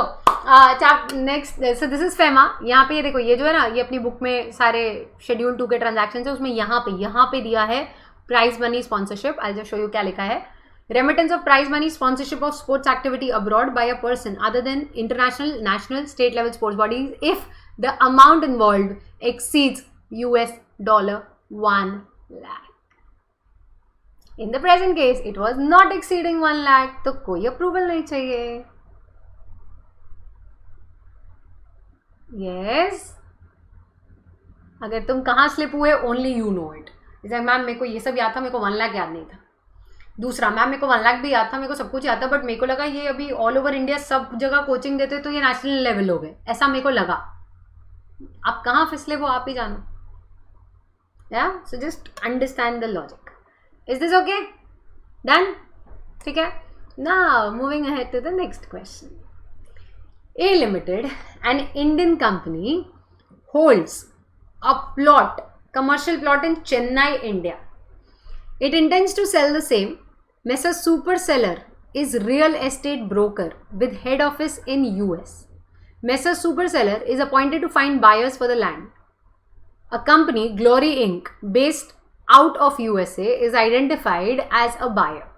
next, so this is FEMA. यहाँ पे ये देखो, ये जो है ना, ये अपनी बुक में सारे शेड्यूल 2 के ट्रांजैक्शन है, उसमें यहाँ पे दिया है prize money sponsorship. I'll just show you क्या लिखा है. Remittance of prize money, sponsorship of sports activity abroad by a person other than international, national, state level sports bodies if the amount involved exceeds $1 lakh. In the present case, it was not exceeding 1 lakh, तो कोई approval नहीं चाहिए. Yes. अगर तुम कहाँ slip हुए, only you know it. जैसे ma'am मेरे को ये सब याद था, मेरे को 1 लाख याद नहीं था. दूसरा, मैम मेरे को 1 लाख भी याद था, मेरे को सब कुछ याद था, बट मेरे को लगा ये अभी ऑल ओवर इंडिया सब जगह कोचिंग देते तो ये नेशनल लेवल हो गए, ऐसा मेरे को लगा। आप कहाँ फिसले वो आप ही जानो। या so just understand the logic. Is this okay? Done? ठीक है। Now moving ahead to the next question. A Limited, an Indian company, holds a commercial plot in Chennai, India. It intends to sell the same. Messrs. Superseller is real estate broker with head office in US. Messrs. Superseller is appointed to find buyers for the land. A company, Glory Inc., based out of USA, is identified as a buyer.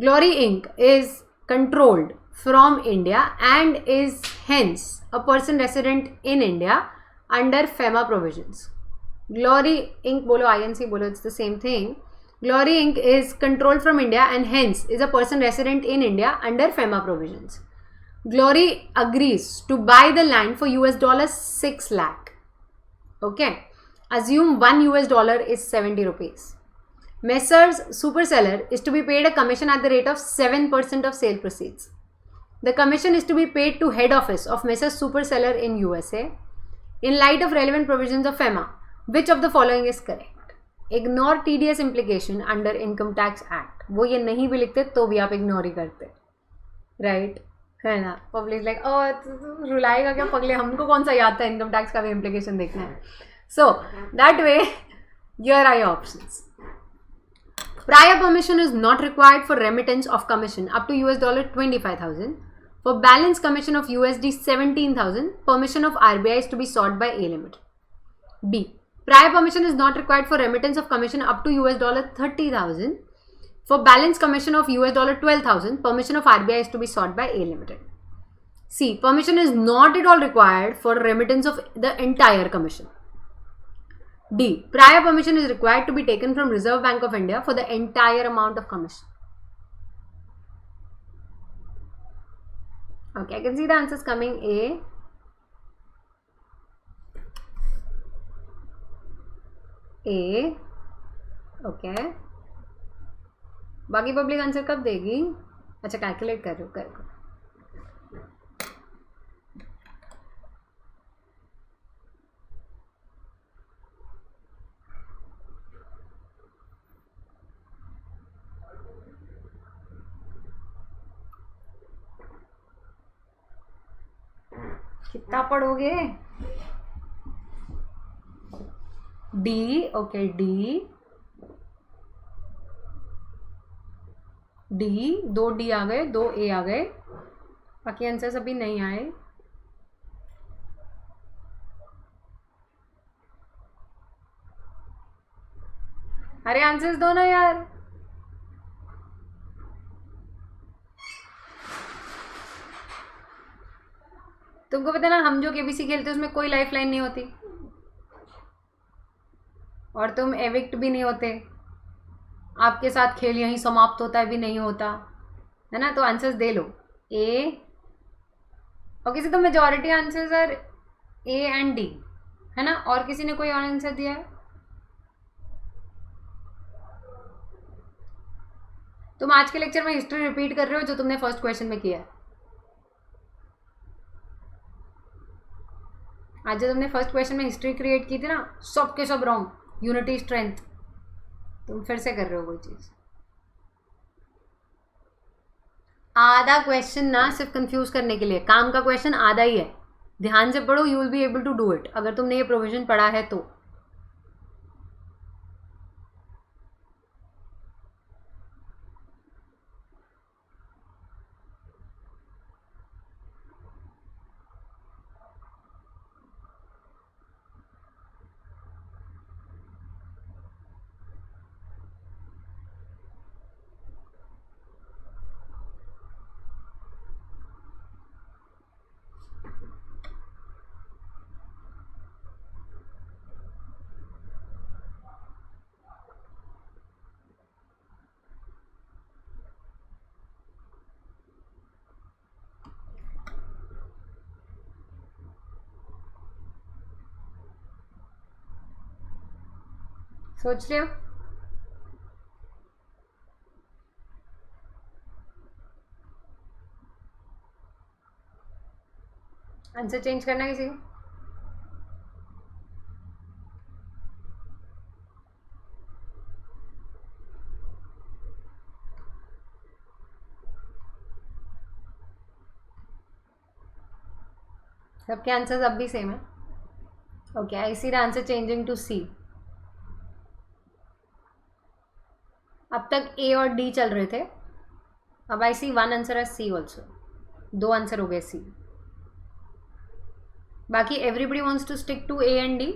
Glory Inc. is controlled from India and is hence a person resident in India under FEMA provisions. Glory Inc. bolo, INC bolo, it's the same thing. Glory Inc. is controlled from India and hence is a person resident in India under FEMA provisions. Glory agrees to buy the land for $6 lakh. Okay. Assume $1 is 70 rupees. Messrs. Superseller is to be paid a commission at the rate of 7% of sale proceeds. The commission is to be paid to head office of Messrs. Superseller in USA. In light of relevant provisions of FEMA, which of the following is correct? Ignore TDS implication under Income Tax Act. वो ये नहीं भी लिखते तो भी आप ignore ही करते, right? है ना? पब्लिक लाइक ओ रुलाएगा क्या पगले, हमको कौन सा याद था इनकम टैक्स का भी इम्प्लीकेशन देखना है। So that way here are your options. Prior permission is not required for remittance of commission up to $25,000. For balance commission of $17,000, permission of RBI is to be sought by A Limited. B. Prior permission is not required for remittance of commission up to $30,000. For balance commission of $12,000, permission of RBI is to be sought by A Limited. C. Permission is not at all required for remittance of the entire commission. D. Prior permission is required to be taken from Reserve Bank of India for the entire amount of commission. Okay, I can see the answers coming. A. Okay. बाकी public answer कब देगी? अच्छा calculate कर रहे हो, कर कितना पढ़ोगे? डी. ओके, डी 2 डी आ गए, 2 ए आ गए, बाकी आंसर्स अभी नहीं आए. अरे आंसर्स दो ना यार. तुमको पता ना हम जो केबीसी खेलते उसमें कोई लाइफ लाइन नहीं होती और तुम एविक्ट भी नहीं होते. आपके साथ खेल यहीं समाप्त होता है भी नहीं होता है ना. तो आंसर्स दे लो. ए. ओके, तो majority answers are A and D है ना. और किसी ने कोई और आंसर दिया है? तुम आज के लेक्चर में हिस्ट्री रिपीट कर रहे हो जो तुमने फर्स्ट क्वेश्चन में किया है. आज जो तुमने फर्स्ट क्वेश्चन में हिस्ट्री क्रिएट की थी ना, सब के सब रॉन्ग. यूनिटी स्ट्रेंथ तुम फिर से कर रहे हो वही चीज. आधा क्वेश्चन ना सिर्फ कंफ्यूज करने के लिए, काम का क्वेश्चन आधा ही है. ध्यान से पढ़ो, you will be able to do it अगर तुमने ये प्रोविजन पढ़ा है तो. सोच रहे हो? आंसर चेंज करना है किसी को? सबके आंसर्स अब भी सेम है. Okay, I see the answer changing to C. अब तक ए और डी चल रहे थे, अब आई सी वन आंसर है सी ऑल्सो. 2 आंसर हो गए सी. बाकी everybody wants to stick to A and D.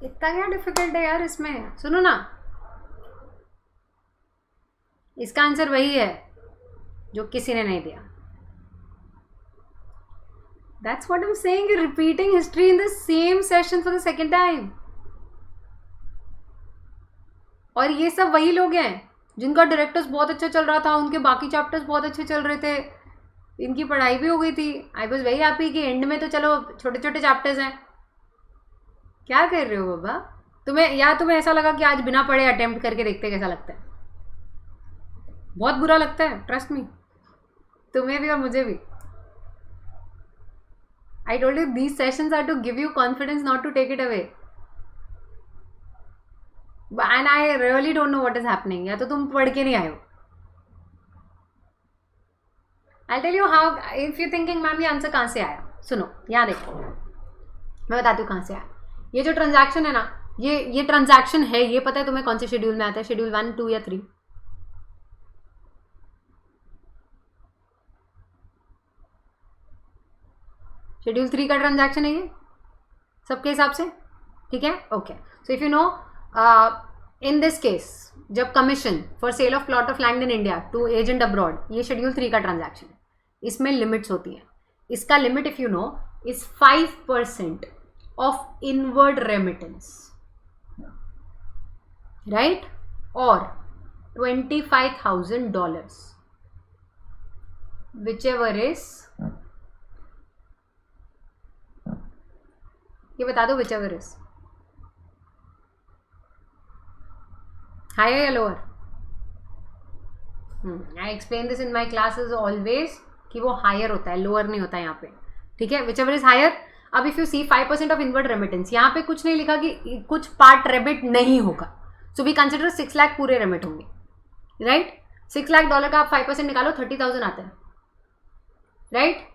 इतना क्या डिफिकल्ट है यार इसमें? सुनो ना, इसका आंसर वही है जो किसी ने नहीं दिया. That's what I'm saying, you're repeating history in the same session for the second time. और ये सब वही लोग हैं जिनका डायरेक्टर्स बहुत अच्छा चल रहा था, उनके बाकी चैप्टर्स बहुत अच्छे चल रहे थे, इनकी पढ़ाई भी हो गई थी. आई वॉज वेरी हैप्पी कि एंड में तो चलो छोटे छोटे चैप्टर्स हैं. क्या कर रहे हो बाबा? तुम्हें ऐसा लगा कि आज बिना पढ़े अटेम्प्ट करके देखते कैसा लगता है? बहुत बुरा लगता है, ट्रस्ट मी. तुम्हें भी और मुझे भी. I told you these sessions are to give you confidence, not to take it away. And I really don't know what is happening. या तो तुम पढ़ के नहीं आए हो. I'll tell you how. If you're thinking ma'am ये answer कहाँ से आया, सुनो यहाँ देखो, मैं बताती हूँ कहाँ से आया. ये जो ट्रांजैक्शन है ना, ये ट्रांजैक्शन है, ये पता है तुम्हें कौन से शेड्यूल में आता है? शेड्यूल 1, 2 या 3? शेड्यूल 3 का ट्रांजैक्शन है ये सबके हिसाब से, ठीक है? Okay, so if you know, in this case जब commission for sale of plot of land in India to agent abroad, ये शेड्यूल 3 का ट्रांजैक्शन है. इसमें लिमिट्स होती हैं. इसका limit if you know is 5% of inward remittance, right? और $25,000 whichever is, ये बता दो whichever is higher या lower. I explain this in my classes always कि वो higher होता है, lower नहीं होता यहाँ पे, ठीक है? whichever is higher. अब if you see 5% of inward remittance, यहाँ पे कुछ नहीं लिखा कि कुछ पार्ट रेमिट नहीं होगा. so we consider 6 लाख पूरे रेमिट होंगे, राइट? $6 लाख का आप 5% निकालो, 30,000 आता है, राइट?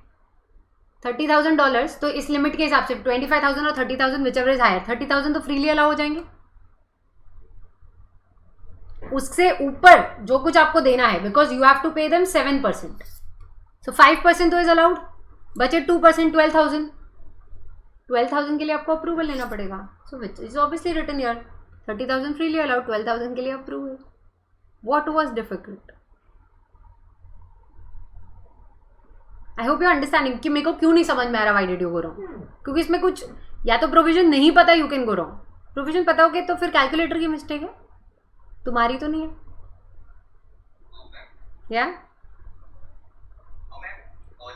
$30,000. तो इस लिमिट के हिसाब से 25,000 और 30,000 विचएवर इज हायर, 30,000 तो फ्रीली अलाउ हो जाएंगे. उससे ऊपर जो कुछ आपको देना है, because you have to pay them 7%, so 5% तो इज अलाउड. बचे 2%, 12,000. 12,000 के लिए आपको अप्रूवल लेना पड़ेगा. So which is obviously written here. 30,000 freely allowed, 12,000 के लिए approval. What was difficult? I hope you understanding कि मेरे को क्यों नहीं समझ में आ रहा why did you go wrong. क्योंकि इसमें कुछ या तो प्रोविजन नहीं पता, you can go wrong. Provision पता हो गया तो फिर कैलकुलेटर की मिस्टेक है, तुम्हारी तो नहीं है. या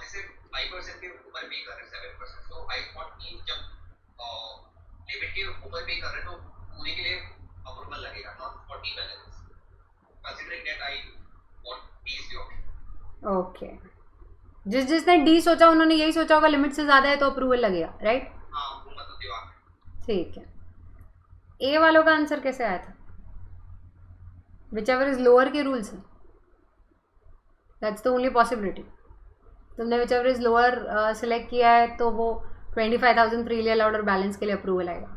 जैसे 5% के ऊपर पे कर रहे हैं, 7%, तो आई थॉट कि जब लिमिट के ऊपर पे कर रहे हैं तो पूरे के लिए अप्रूवल लगेगा, not 40 balance. Considering that I want the option. Okay, जिसने डी सोचा उन्होंने यही सोचा होगा लिमिट से ज्यादा है तो अप्रूवल लगेगा, राइट? हाँ, वो मतलब दिमाग में. ठीक है. ए वालों का आंसर कैसे आया था? विचएवर इज लोअर के रूल से. That's the only possibility. तुमने विचएवर इज लोअर सिलेक्ट किया है तो वो 25,000 फ्रीली अलाउड और बैलेंस के लिए अप्रूवल आएगा.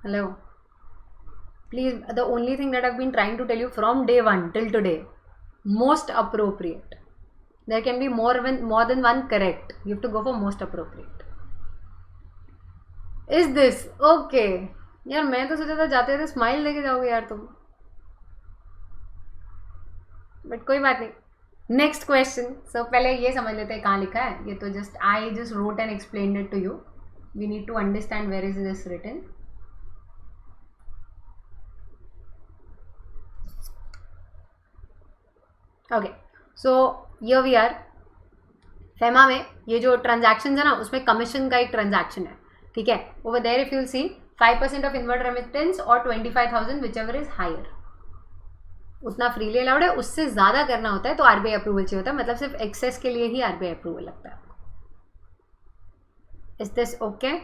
Hello, please, the only thing that I've been trying to tell you from day 1 till today, most appropriate. There can be more than one correct. You have to go for most appropriate. Is this okay? यार मैं तो सोचा था जाते थे smile लेके जाओगे यार तुम, बट कोई बात नहीं. Next question. सो पहले ये समझ लेते हैं कहाँ लिखा है. ये तो just I just wrote and explained it to you. We need to understand where is this written. Okay, so here we are. FEMA में ये जो ट्रांजैक्शन है ना, उसमें कमीशन का एक ट्रांजैक्शन है, ठीक है? Over there if you will see 5% of inward remittance और 25,000 विच एवर इज हायर. उतना फ्रीली अलाउड है, उससे ज़्यादा करना होता है तो आरबीआई अप्रूवल चाहिए होता है, मतलब सिर्फ एक्सेस के लिए ही आरबीआई अप्रूवल लगता है आपको. Is this okay?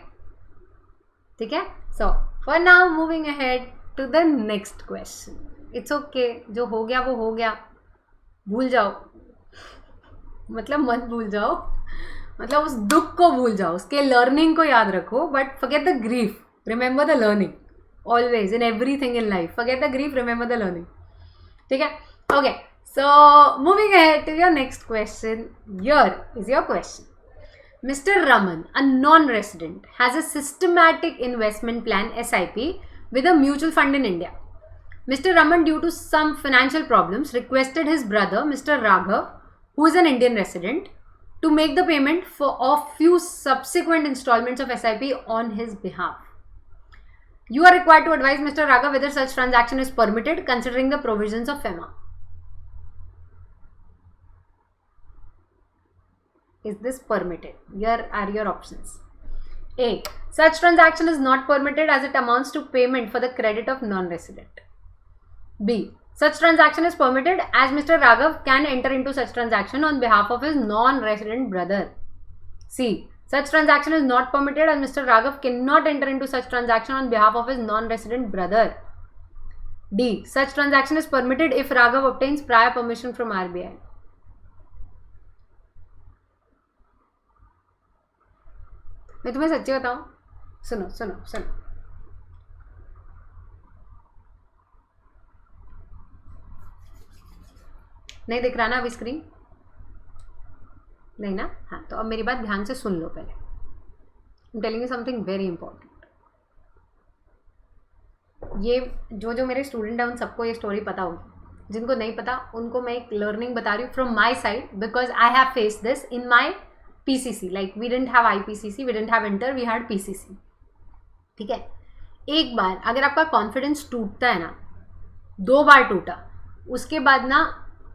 ठीक है. So for now moving ahead to the next question. It's okay, जो हो गया वो हो गया, भूल जाओ, मतलब मत भूल जाओ, मतलब उस दुख को भूल जाओ, उसके लर्निंग को याद रखो, but forget the grief, remember the learning. Always in everything in life, forget the grief, remember the learning. ठीक है. Okay, so moving ahead to your next question. Here is your question. Mr. Raman, a non-resident, has a systematic investment plan SIP with a mutual fund in India. Mr. Raman, due to some financial problems, requested his brother, Mr. Raghav, who is an Indian resident, to make the payment of few subsequent installments of SIP on his behalf. You are required to advise Mr. Raghav whether such transaction is permitted considering the provisions of FEMA. Is this permitted? Here are your options. A. Such transaction is not permitted as it amounts to payment for the credit of non-resident. B. Such transaction is permitted as Mr. Raghav can enter into such transaction on behalf of his non-resident brother. C. Such transaction is not permitted as Mr. Raghav cannot enter into such transaction on behalf of his non-resident brother. D. Such transaction is permitted if Raghav obtains prior permission from RBI. मैं तुम्हें सच्ची बताऊं, सुनो सुनो सुनो. नहीं दिख रहा ना अभी स्क्रीन? नहीं ना? हाँ, तो अब मेरी बात ध्यान से सुन लो पहले. आई am telling you something very important. ये जो मेरे स्टूडेंट हैं उन सबको ये स्टोरी पता होगी. जिनको नहीं पता उनको मैं एक लर्निंग बता रही हूँ from my side, because I have face this in my PCC. Like we didn't have IPCC, we didn't have Inter, we had PCC. ठीक है. एक बार अगर आपका कॉन्फिडेंस टूटता है ना, 2 बार टूटा, उसके बाद ना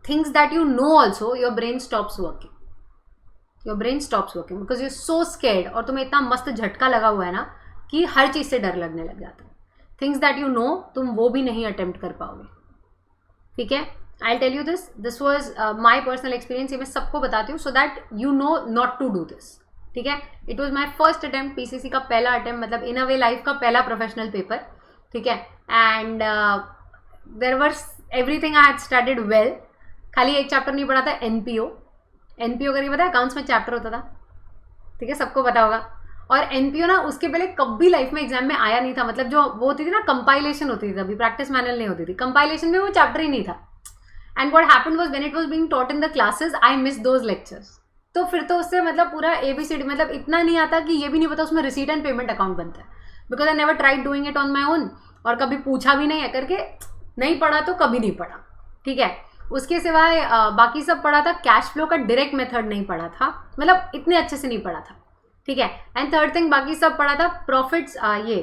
things that you know also, your brain stops working. Your brain stops working because you so scared, और तुम्हें इतना मस्त झटका लगा हुआ है ना कि हर चीज़ से डर लगने लग जाता है. थिंग्स दैट यू नो तुम वो भी नहीं अटेम्प्ट कर पाओगे. ठीक है. I'll tell you this. This was my personal experience. ये मैं सबको बताती हूँ so that you know not to do this. ठीक है. It was my first attempt, PCC का पहला attempt, मतलब in a way लाइफ का पहला प्रोफेशनल पेपर. ठीक है. And there was everything I had studied well. खाली एक चैप्टर नहीं पढ़ा था, NPO. NPO करके पता है अकाउंट्स में चैप्टर होता था. ठीक है, सबको पता होगा. और NPO ना उसके पहले कभी लाइफ में एग्जाम में आया नहीं था. मतलब जो वो होती थी ना कंपाइलेशन होती थी, तभी प्रैक्टिस मैनुअल नहीं होती थी. कंपाइलेशन में वो चैप्टर ही नहीं था. And what happened was when it was being taught in the classes, I missed those lectures. तो फिर तो उससे मतलब पूरा ABCD मतलब इतना नहीं आता कि ये भी नहीं पता उसमें रिसीट एंड पेमेंट अकाउंट बनता है. Because I never tried doing it on my own, और कभी पूछा भी नहीं है करके नहीं पढ़ा तो कभी नहीं पढ़ा. ठीक है. उसके सिवाय बाकी सब पढ़ा था. कैश फ्लो का डायरेक्ट मेथड नहीं पढ़ा था, मतलब इतने अच्छे से नहीं पढ़ा था. ठीक है. एंड थर्ड थिंग बाकी सब पढ़ा था. प्रॉफिट्स ये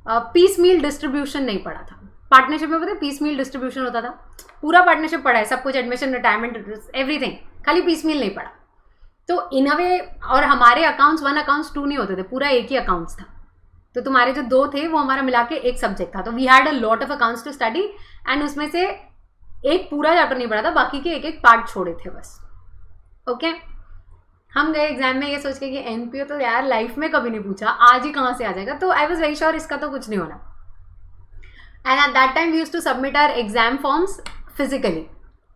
पीस मील डिस्ट्रीब्यूशन नहीं पढ़ा था. पार्टनरशिप में पता है पीस मील डिस्ट्रीब्यूशन होता था. पूरा पार्टनरशिप पढ़ा है, सब कुछ, एडमिशन, रिटायरमेंट, एवरीथिंग, खाली पीस मील नहीं पढ़ा. तो इन अ वे, और हमारे अकाउंट्स 1 अकाउंट्स 2 नहीं होते थे, पूरा एक ही अकाउंट्स था. तो तुम्हारे जो 2 थे वो हमारा मिला के एक सब्जेक्ट था. तो we had a lot of accounts to study, and उसमें से एक पूरा चैप्टर नहीं पढ़ा था, बाकी के एक एक पार्ट छोड़े थे बस. ओके. हम गए एग्जाम में ये सोच के कि NPO तो यार लाइफ में कभी नहीं पूछा, आज ही कहाँ से आ जाएगा. तो आई वॉज वेरी श्योर इसका तो कुछ नहीं होना. And at that time we used to submit our exam forms physically.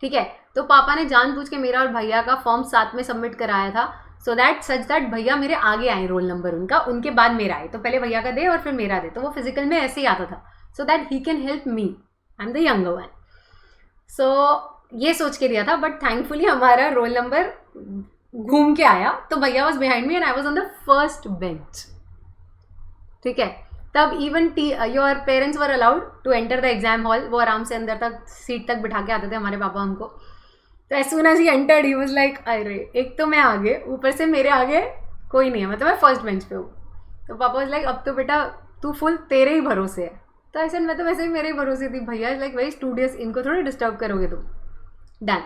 ठीक है. तो पापा ने जानबूझ के मेरा और भैया का फॉर्म साथ में सबमिट कराया था, सो दैट सच दैट भैया मेरे आगे आए, रोल नंबर उनका, उनके बाद मेरा आए. तो पहले भैया का दे और फिर मेरा दे. तो वो फिजिकल में ऐसे ही आता था, so that he can help me, I am the younger one. So ये सोच के दिया था, बट थैंकफुली हमारा रोल नंबर घूम के आया. तो भैया was behind me and I was on the first bench. ठीक है. तब even your parents were allowed to enter the exam hall. वो आराम से अंदर तक सीट तक बिठा के आते थे हमारे पापा हमको. तो as soon as he entered he was like, अरे एक तो मैं आगे, ऊपर से मेरे आगे कोई नहीं है, मतलब मैं फर्स्ट बेंच पे हूँ. तो पापा वाज लाइक, अब तो बेटा तू फुल तेरे ही भरोसे है. तो ऐसे मैं तो वैसे ही मेरे ही भरोसे थी. भैया इज लाइक वेरी स्टूडियस, इनको थोड़ी डिस्टर्ब करोगे तुम. डन.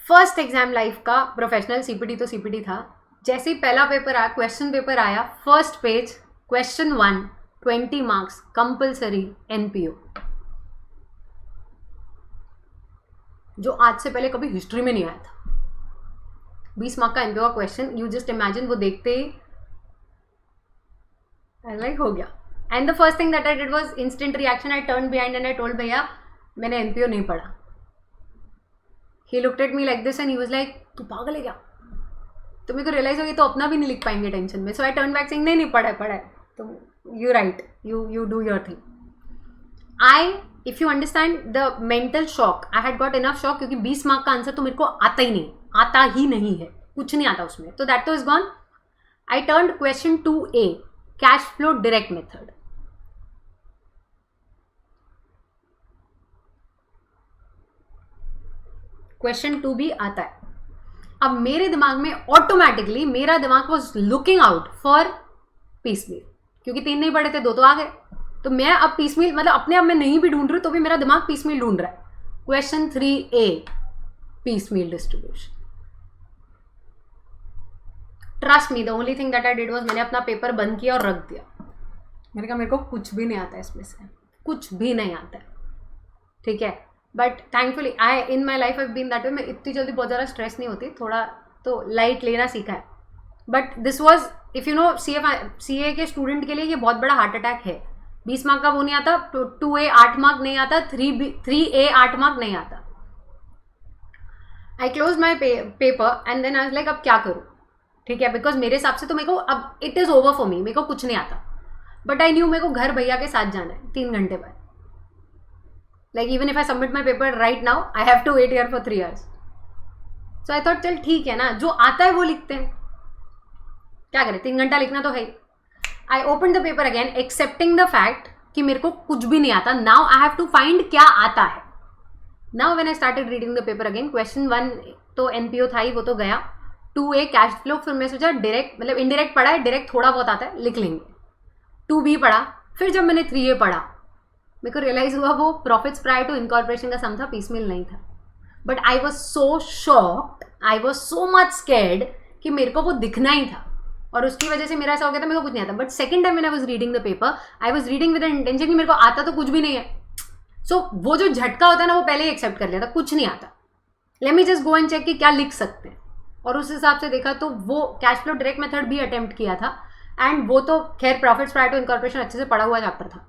फर्स्ट एग्जाम लाइफ का प्रोफेशनल CPT तो CPT था. जैसे ही पहला पेपर आया, क्वेश्चन पेपर आया, first page, question 1, 20 marks, compulsory NPO. जो आज से पहले कभी हिस्ट्री में नहीं आया था। 20 मार्क का एमपीओ का क्वेश्चन, यू जस्ट इमेजिन, वो देखते ही लाइक हो गया। And the first thing that I did was instant reaction, I turn behind and I told भैया मैंने एमपीओ नहीं पढ़ा। He looked at me like this and he was like तू पागल है क्या? तो मेरे को रियलाइज होगी तो अपना भी नहीं लिख पाएंगे टेंशन में। सो आई टर्न बैक सेइंग नहीं पढ़ा है। तो you right, you do your thing. If you understand the mental shock, I had got enough shock, क्योंकि 20 मार्क का आंसर तो मेरे को आता ही नहीं है, कुछ नहीं आता उसमें। तो that is gone. I turn question 2A, cash flow direct method. Question 2B आता है। अब मेरे दिमाग में ऑटोमेटिकली मेरा दिमाग was looking out for piecemeal, क्योंकि 3 नहीं पढ़े थे, 2 तो आ गए। तो मैं अब पीसमील, मतलब अपने आप में नहीं भी ढूंढ रही हूँ तो भी मेरा दिमाग पीसमील ढूंढ रहा है। Question 3A, piecemeal distribution. Trust me, the only thing that I did was, मैंने अपना पेपर बंद किया और रख दिया। मैंने कहा मेरे को कुछ भी नहीं आता है इसमें से, कुछ भी नहीं आता है, ठीक है। But thankfully in my life I been that way. मैं इतनी जल्दी बहुत ज़्यादा स्ट्रेस नहीं होती, थोड़ा तो लाइट लेना सीखा है। But this was, if you no, CA के स्टूडेंट के लिए ये बहुत बड़ा हार्ट अटैक है। 20 मार्क का वो नहीं आता, 2A 8 मार्क नहीं आता, 3A 8 मार्क नहीं आता। I close my paper and then I was like अब क्या करूँ, ठीक है, बिकॉज मेरे हिसाब से तो मेरे को अब it is over for me, मेरे को कुछ नहीं आता। बट आई न्यू मेरे को घर भैया के साथ जाना है 3 घंटे बाद। Like even if I submit my paper right now, I have to wait here for 3 hours। So I thought चल ठीक है ना, जो आता है वो लिखते हैं, क्या करें, 3 घंटा लिखना तो है। I open the paper again, excepting the fact कि मेरे को कुछ भी नहीं आता। Now I have to find क्या आता है। Now when I started reading the paper again, question 1 तो एनपीओ था ही, वो तो गया। 2A कैश फ्लो, फिर मैं सोचा डायरेक्ट, मतलब इनडायरेक्ट पढ़ा है, डायरेक्ट थोड़ा बहुत आता है, लिख लेंगे। 2B पढ़ा। फिर जब मैंने 3A पढ़ा, मेरे को रियलाइज हुआ वो प्रॉफिट्स प्रायर टू इनकॉर्पोरेशन का सम था, पीसमील नहीं था। But I was so shocked, I was so much scared कि मेरे को वो दिखना ही था, और उसकी वजह से मेरा ऐसा हो गया था मेरे को कुछ नहीं आता। But second time when I was reading the paper, I was reading with the intention कि मेरे को आता तो कुछ भी नहीं है। सो वो जो झटका होता है ना, वो पहले ही एक्सेप्ट कर लिया था, कुछ नहीं आता, let me just go and check कि क्या लिख सकते हैं। और उस हिसाब से देखा तो वो कैश फ्लो डायरेक्ट मेथड भी अटेम्प्ट किया था, एंड वो तो खैर प्रॉफिट्स प्रायर टू इनकॉर्पोरेशन अच्छे से पढ़ा हुआ चैप्टर था।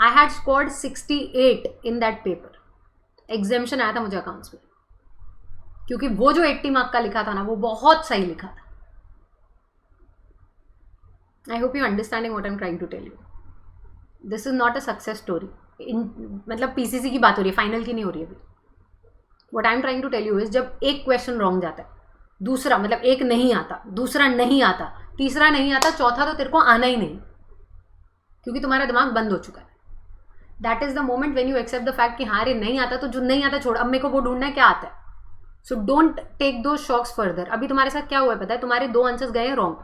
I had scored 68 in that paper. Examination आया था मुझे अकाउंट्स में, क्योंकि वो जो 80 मार्क का लिखा था ना, वो बहुत सही लिखा था। I hope you understanding what I am trying to tell you. This is not a success story. मतलब पीसीसी की बात हो रही है, फाइनल की नहीं हो रही है अभी। What I am trying to tell you is, जब एक क्वेश्चन रॉन्ग जाता है, दूसरा मतलब एक नहीं आता, दूसरा नहीं आता, तीसरा नहीं आता, चौथा तो तेरे को आना ही नहीं, क्योंकि तुम्हारा दिमाग बंद हो चुका है। That is the moment when you accept the fact कि हाँ रे नहीं आता, तो जो नहीं आता छोड़, अब मेरे को वो ढूंढना है क्या आता है। सो डोंट टेक दो शॉक्स फर्दर। अभी तुम्हारे साथ क्या हुआ है पता है, तुम्हारे 2 आंसर्स गए रॉन्ग।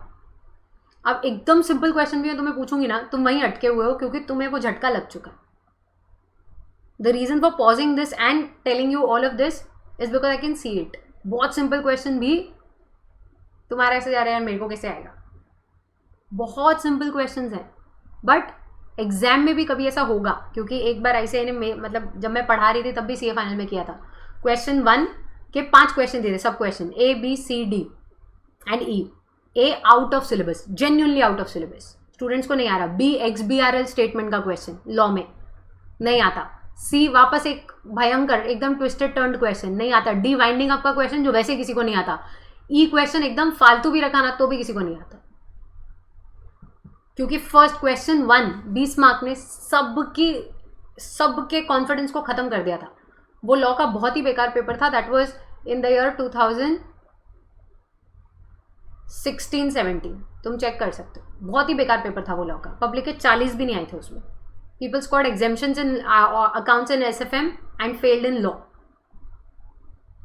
अब एकदम सिंपल क्वेश्चन भी मैं तुम्हें पूछूंगी ना, तुम वहीं अटके हुए हो, क्योंकि तुम्हें वो झटका लग चुका है। The reason for pausing this and telling you all of this is because I can see it. बहुत सिंपल क्वेश्चन भी तुम्हारा ऐसे जा रहा है, यार मेरे को कैसे आएगा। बहुत सिंपल क्वेश्चंस हैं, बट एग्जाम में भी कभी ऐसा होगा, क्योंकि एक बार ऐसे मतलब जब मैं पढ़ा रही थी तब भी CA फाइनल में किया था। क्वेश्चन 1 के 5 क्वेश्चन दिए थे, सब question A B C D and E। A out of syllabus, genuinely out of syllabus, students को नहीं आ रहा। B XBRL स्टेटमेंट का क्वेश्चन लॉ में नहीं आता। C वापस एक भयंकर एकदम ट्विस्टेड टर्न्ड क्वेश्चन नहीं आता। D वाइंडिंग अप का क्वेश्चन जो वैसे किसी को नहीं आता। E क्वेश्चन एकदम फालतू भी रखा ना तो भी किसी को नहीं आता, क्योंकि फर्स्ट क्वेश्चन 1 20 मार्क ने सबके कॉन्फिडेंस को खत्म कर दिया था। वो लॉ का बहुत ही बेकार पेपर था। That was in the year 2016-17, तुम चेक कर सकते हो। बहुत ही बेकार पेपर था वो लॉ का। पब्लिक के 40 भी नहीं आए थे उसमें। People scored exemptions in accounts in SFM and failed in law.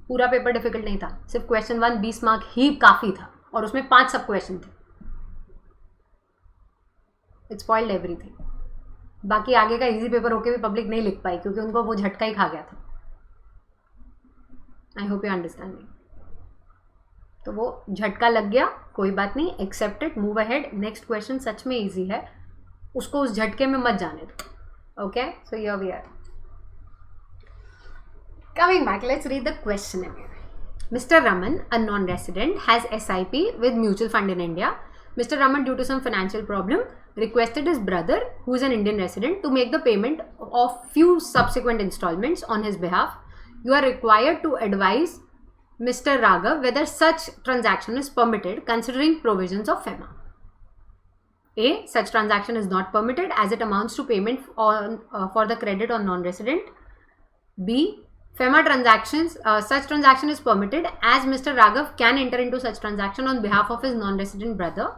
पूरा पेपर डिफिकल्ट नहीं था, सिर्फ क्वेश्चन 1 20 मार्क ही काफ़ी था, और उसमें 5 सब क्वेश्चन थे। It spoiled everything. बाकी आगे का इजी पेपर होके भी पब्लिक नहीं लिख पाई, क्योंकि उनको वो झटका ही खा गया था। I hope you understanding. तो वो झटका लग गया, कोई बात नहीं, accept it, move ahead. Next question सच में इजी है, उसको उस झटके में मत जाने दो। Okay, so here we are. Coming back, let's read the question again. Mr. Raman, a non-resident, has SIP with mutual fund in India. Mr. Raman, due to some financial problem, requested his brother, who is an Indian resident, to make the payment of few subsequent installments on his behalf. You are required to advise Mr. Raghav whether such transaction is permitted considering provisions of FEMA. A. Such transaction is not permitted as it amounts to payment for the credit on non-resident. B. FEMA transactions, such transaction is permitted as Mr. Raghav can enter into such transaction on behalf of his non-resident brother.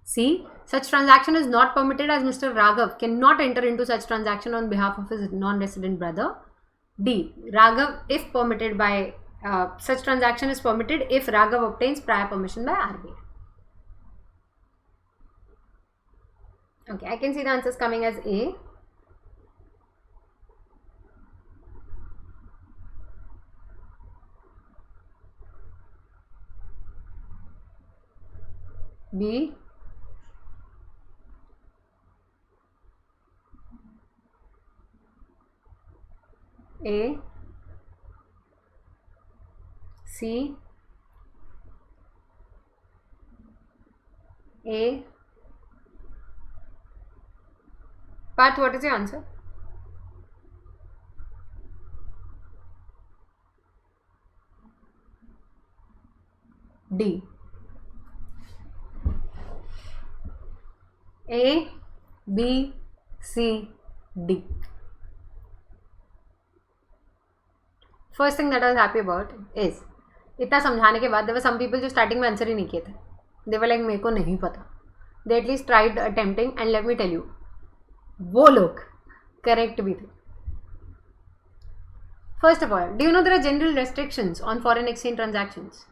C. Such transaction is not permitted as Mr. Raghav cannot enter into such transaction on behalf of his non-resident brother. D. Raghav, if permitted by, such transaction is permitted if Raghav obtains prior permission by RBI. Okay, I can see the answers coming as A. B. A. C. A. Parth, what is your answer? D. A, B, C, D. First thing that I was happy about is इतना समझाने के बाद there were some people जो starting में answer ही नहीं किए थे. They were like मेरे को नहीं पता. They at least tried attempting and let me tell you, वो लोग correct भी थे. First of all, do you know there are general restrictions on foreign exchange transactions?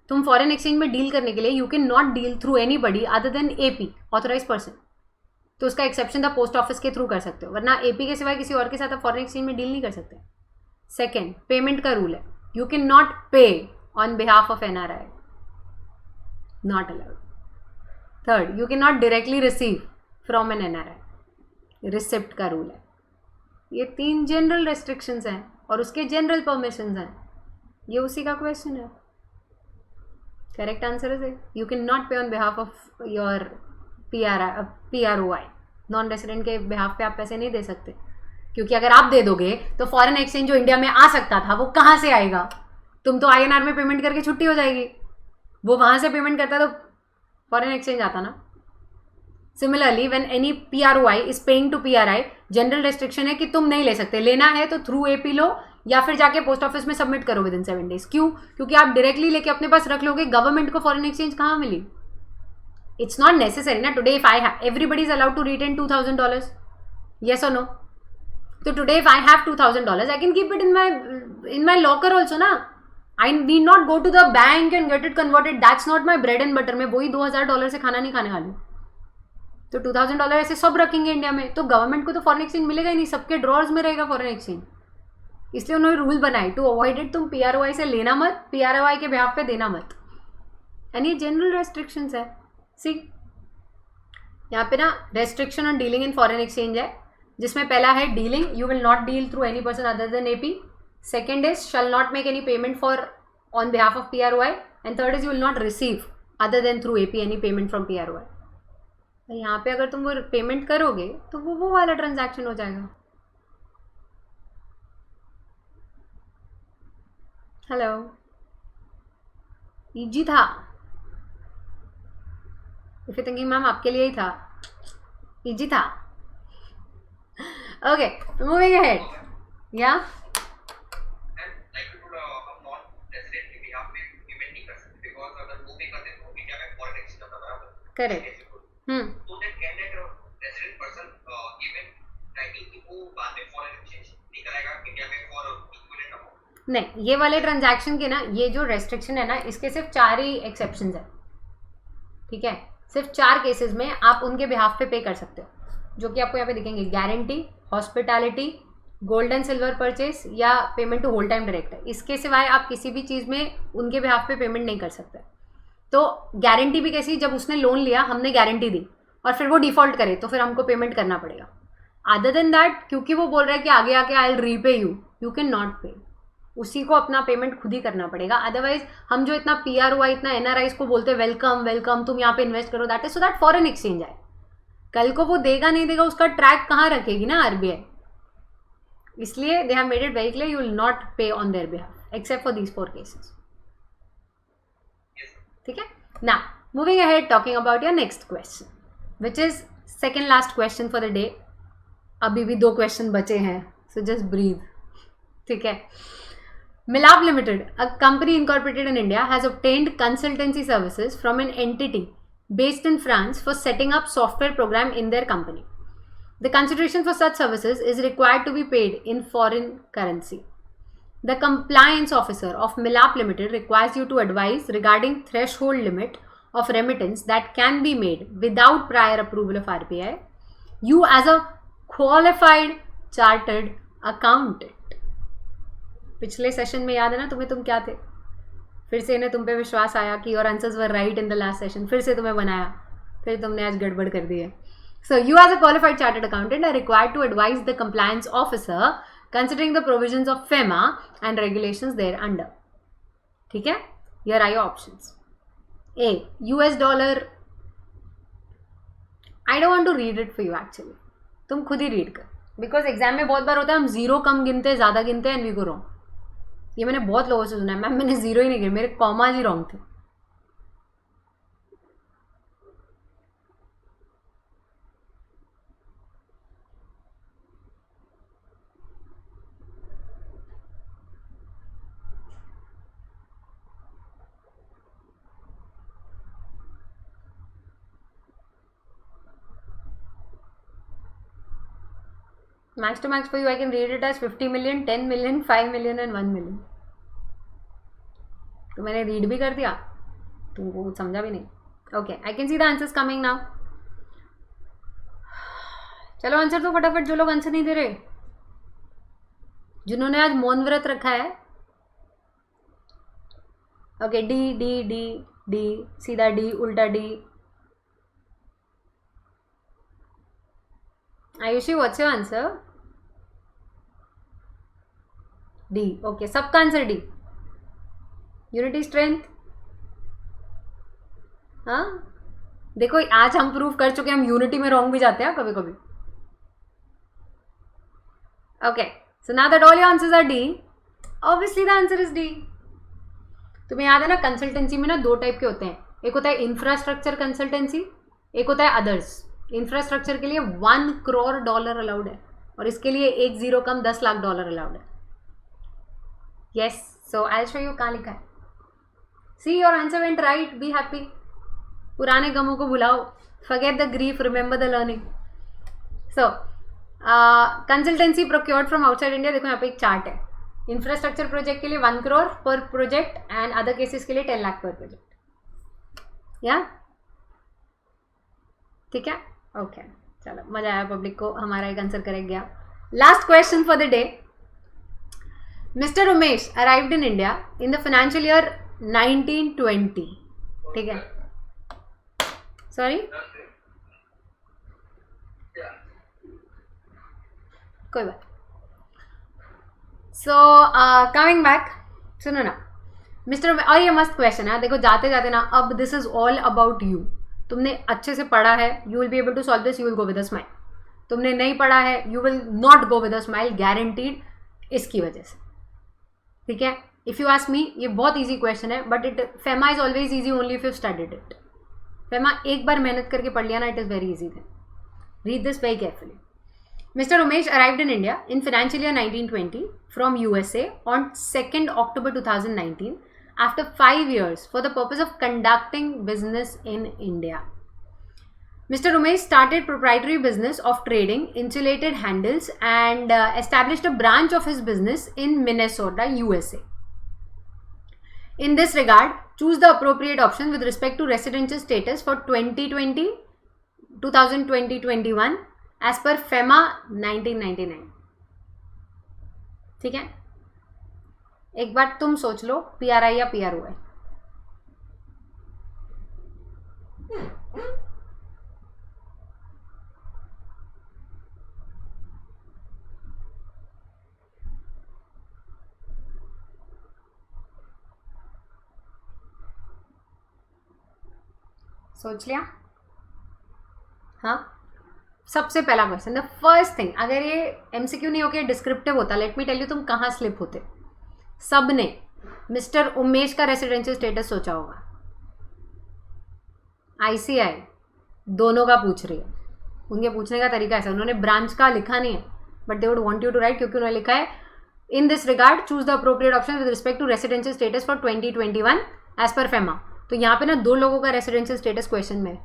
तुम फॉरेन एक्सचेंज में डील करने के लिए you can not deal through anybody other than AP authorise person. तो उसका एक्सेप्शन था पोस्ट ऑफिस के through कर सकते हो, वरना एपी के सिवाय किसी और के साथ आप फॉरेन एक्सचेंज में डील नहीं कर सकते. सेकेंड, पेमेंट का रूल है, you can not pay on behalf of NRI, not allowed. Third, you can not directly receive from an NRI, receipt का रूल है. ये 3 जनरल रेस्ट्रिक्शंस हैं और उसके जनरल परमिशंस हैं. ये उसी का क्वेश्चन है. Correct answer is you can not pay on behalf of your PROI. Non resident के बिहाफ पे आप पैसे नहीं दे सकते, क्योंकि अगर आप दे दोगे तो फॉरेन एक्सचेंज जो इंडिया में आ सकता था वो कहाँ से आएगा? तुम तो INR में पेमेंट करके छुट्टी हो जाएगी. वो वहाँ से पेमेंट करता तो फॉरेन एक्सचेंज आता ना. Similarly when any PROI is paying to PRI, general restriction है कि तुम नहीं ले सकते. लेना है तो थ्रू AP लो या फिर जाके पोस्ट ऑफिस में सबमिट करो विद इन 7 days. क्यों? क्योंकि आप डायरेक्टली लेके अपने पास रख लोगे. गवर्नमेंट को फॉरेन एक्सचेंज कहाँ मिली? इट्स नॉट नेसेसरी ना. Today if I have, everybody is allowed to retain $2,000, yes or no? तो today if I have $2,000 I can keep it in my locker also ना. I need not go to the bank and get it converted. That's not my bread and butter. मैं वही $2,000 से खाना नहीं खाने वाली. तो $2,000 ऐसे सब रखेंगे इंडिया में, तो गवर्नमेंट को तो फॉरेन एक्सचेंज मिलेगा ही नहीं. सबके ड्रॉर्स में रहेगा फॉरेन एक्सचेंज. इसलिए उन्होंने रूल बनाए टू अवॉइड इट. तुम PROI से लेना मत, PROI के बिहाफ पे देना मत. एंड ये जनरल रेस्ट्रिक्शंस है. सी यहाँ पे ना restriction on dealing in foreign exchange है, जिसमें पहला है dealing, you will not deal through any person other than AP. Second is shall not make any payment for on behalf of PROI. And third is you will not receive other than through AP any payment from PROI. यहाँ पे अगर तुम वो payment करोगे तो वो वाला transaction हो जाएगा. हेलो, इजी था. इफ यू थिंकिंग मैम आपके लिए ही था, इजी था. Okay, moving ahead. या करेक्ट. तो then can that resident person even writing कि वो बाद में foreign exchange नहीं कराएगा इंडिया में for equivalent amount? नहीं, ये वाले ट्रांजैक्शन के ना, ये जो रेस्ट्रिक्शन है ना, इसके सिर्फ 4 ही एक्सेप्शंस है. ठीक है, सिर्फ 4 केसेस में आप उनके बिहाफ पे कर सकते हो, जो कि आपको यहाँ पे दिखेंगे. Guarantee, hospitality, gold and silver purchase या payment to whole time director. इसके सिवाय आप किसी भी चीज़ में उनके बिहाफ पे पेमेंट नहीं कर सकते. तो गारंटी भी कैसी? जब उसने लोन लिया, हमने गारंटी दी और फिर वो डिफॉल्ट करे तो फिर हमको पेमेंट करना पड़ेगा. अदर देन दैट, क्योंकि वो बोल रहा है कि आगे आके I will repay you, you can not पे, उसी को अपना पेमेंट खुद ही करना पड़ेगा. अदरवाइज हम जो इतना PROI इतना NRIs को बोलते हैं वेलकम वेलकम तुम यहाँ पे इन्वेस्ट करो, that is so that foreign exchange आए. कल को वो देगा नहीं देगा उसका ट्रैक कहाँ रखेगी ना RBI. इसलिए they have made it very clear you will not pay on their behalf except for these 4 cases. ठीक है. ना moving ahead talking about your next question which is second last question for the day. अभी भी 2 question बचे हैं, so just breathe. ठीक है. Milap Limited, a company incorporated in India, has obtained consultancy services from an entity based in France for setting up software program in their company. The consideration for such services is required to be paid in foreign currency. The compliance officer of Milap Limited requires you to advise regarding threshold limit of remittance that can be made without prior approval of RBI. You as a qualified chartered accountant. पिछले session में याद है ना तुम्हें, तुम क्या थे, फिर से इन्हें तुम पे विश्वास आया कि your answers were right in the last session, फिर से तुम्हें बनाया, फिर तुमने आज गड़बड़ कर दी है. So you as a qualified chartered accountant are required to advise the compliance officer considering the provisions of FEMA and regulations thereunder. ठीक है. Here are your options. A, US dollar. I don't want to read it for you actually, तुम खुद ही read कर, because exam में बहुत बार होता है हम 0 कम गिनते हैं ज़्यादा गिनते हैं एंड वी गो रॉन्ग. ये मैंने बहुत लोगों से सुना है, मैम मैंने 0 ही नहीं गिने, मेरे कॉमाज ही रॉन्ग थे. Max to max for you, I can read it as 50 million, 10 million, 5 million and 1 million. तो मैंने रीड भी कर दिया, तुमको कुछ समझा भी नहीं. Okay, I can see the answers coming now. चलो आंसर तो फटाफट, जो लोग आंसर नहीं दे रहे, जिन्होंने आज मौन व्रत रखा है. Okay, D D D D, सीधा डी, उल्टा D. Ayushi, what's your answer? D. Okay, सबका आंसर डी. Unity strength. हाँ देखो, आज हम प्रूव कर चुके हैं हम यूनिटी में रॉन्ग भी जाते हैं कभी कभी. Okay, so now that all your answers R D, obviously the answer is D. तुम्हें याद है ना, कंसल्टेंसी में ना 2 टाइप के होते हैं. एक होता है इंफ्रास्ट्रक्चर कंसल्टेंसी, एक होता है अदर्स. इंफ्रास्ट्रक्चर के लिए $1 crore अलाउड है, और इसके लिए 1 0 कम $10 लाख अलाउड है. Yes, so I will show you कहाँ लिखा है. See, your answer went right, be happy. पुराने गमों को भुलाओ, forget the grief, remember the learning. So consultancy procured from outside India. देखो यहाँ पे एक चार्ट है. इंफ्रास्ट्रक्चर प्रोजेक्ट के लिए 1 crore पर प्रोजेक्ट एंड अदर केसेस के लिए 10 लाख पर प्रोजेक्ट. या ठीक है. ओके, चलो मजा आया पब्लिक को, हमारा एक आंसर करेक्ट गया. Last question for the day. Mister Umesh arrived in India in the financial year 1920. ठीक है, सॉरी, कोई बात. सो कमिंग बैक, सुनो ना मिस्टर, और ये मस्त क्वेश्चन है, देखो जाते जाते ना, अब this is all about you. तुमने अच्छे से पढ़ा है, you will be able to solve this, you will go with a smile. तुमने नहीं पढ़ा है, you will not go with a smile, guaranteed, इसकी वजह से. ठीक है. इफ यू आस्क मी, ये बहुत इजी क्वेश्चन है, but FEMA is always easy only if you studied it. FEMA एक बार मेहनत करके पढ़ लिया ना, it is very easy thing. Read this very carefully. Mr. Umesh arrived in India in financial year 1920 from USA on 2nd October 2019 after 5 years for the purpose of conducting business in India. Mr. Umesh started proprietary business of trading insulated handles and established a branch of his business in Minnesota, USA. In this regard, choose the appropriate option with respect to residential status for 2020, 2020-21 as per FEMA 1999. ठीक है. एक बार तुम सोच लो, PRI या PROI. सोच लिया? हाँ, सबसे पहला क्वेश्चन, द फर्स्ट थिंग, अगर ये एमसीक्यू नहीं होके डिस्क्रिप्टिव होता, लेट मी टेल यू तुम कहाँ स्लिप होते। सब ने मिस्टर उमेश का रेसिडेंशियल स्टेटस सोचा होगा। आईसीआई दोनों का पूछ रही है। उनके पूछने का तरीका ऐसा, उन्होंने ब्रांच का लिखा नहीं है, but they would want you to write, क्योंकि उन्होंने लिखा है in this regard choose the appropriate option with respect to residential status for 2021 as per FEMA. तो यहाँ पे ना 2 लोगों का रेसिडेंशियल स्टेटस क्वेश्चन में है।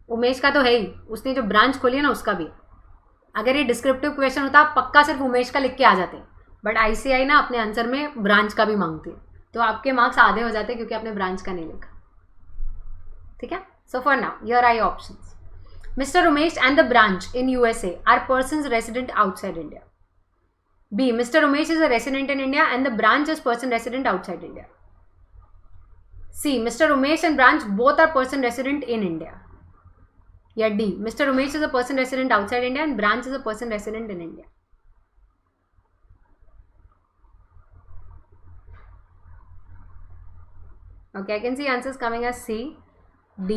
उमेश का तो है ही, उसने जो ब्रांच खोली है ना उसका भी। अगर ये डिस्क्रिप्टिव क्वेश्चन होता पक्का सिर्फ उमेश का लिख के आ जाते, बट आईसीआई ना अपने आंसर में ब्रांच का भी मांगती है, तो आपके मार्क्स आधे हो जाते क्योंकि आपने ब्रांच का नहीं लिखा। ठीक है, so for now here are your options. Mister Umesh and the branch in USA are persons resident outside India. B, mister Umesh is a resident in India and the branch is person resident outside India. C, mister Umesh and branch both are person resident in India. या D, mister Umesh is a person resident outside India and branch is a person resident in India. Okay, I can see answers coming as C, D.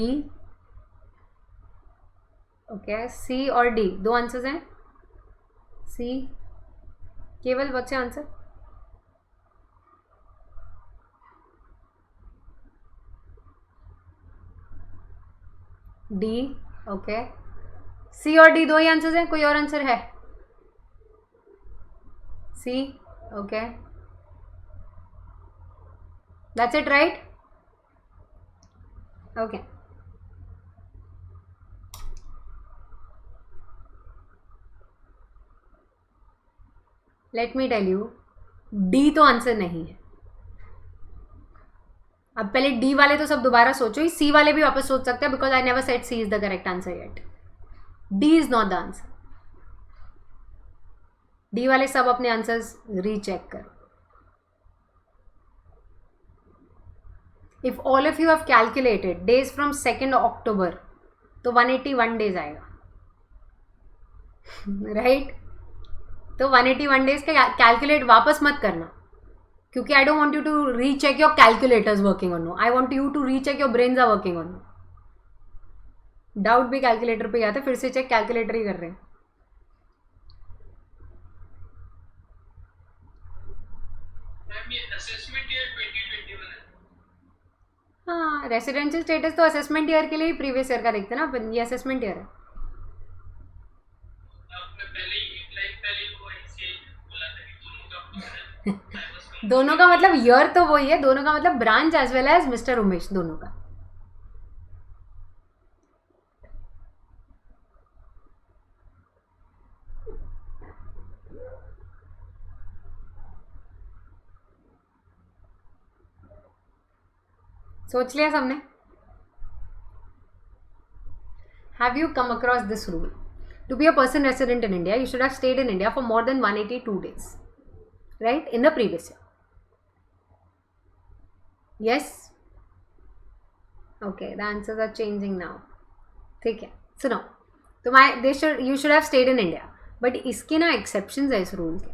Okay, C और D दो answers हैं। C केवल बच्चे answer. D, okay, C और D दो ही answers हैं, कोई और आंसर है? C, okay, that's it, right? Okay. Let me tell you, D तो आंसर नहीं है। अब पहले D वाले तो सब दोबारा सोचो ही, C वाले भी वापस सोच सकते हैं, because I never said C is the correct answer yet. D is not the answer. D वाले सब अपने आंसर्स रीचेक करो। If all of you have calculated days from 2nd October, तो 181 days आएगा, राइट? तो 181 days का calculate वापस मत करना, क्योंकि I don't want you to recheck your calculators working on no, I want you to recheck your brains are working on no. Doubt भी calculator पे आता है, फिर से चेक कैलकुलेटर ही कर रहे हैं। हाँ, रेसिडेंशियल स्टेटस तो असेसमेंट ईयर के लिए ही प्रीवियस ईयर का देखते हैं ना, ये असेसमेंट ईयर है। दोनों का मतलब ईयर तो वही है, दोनों का मतलब branch as well as mister Umesh, दोनों का। सोच लिया सबने? Have you come across this rule? To be a person resident in India, you should have stayed in India for more than 182 days, right? In the previous year. Yes? Okay, the answers are changing now. ठीक है, सुनो, तो you should have stayed in India, but इसके ना exceptions है इस rule के।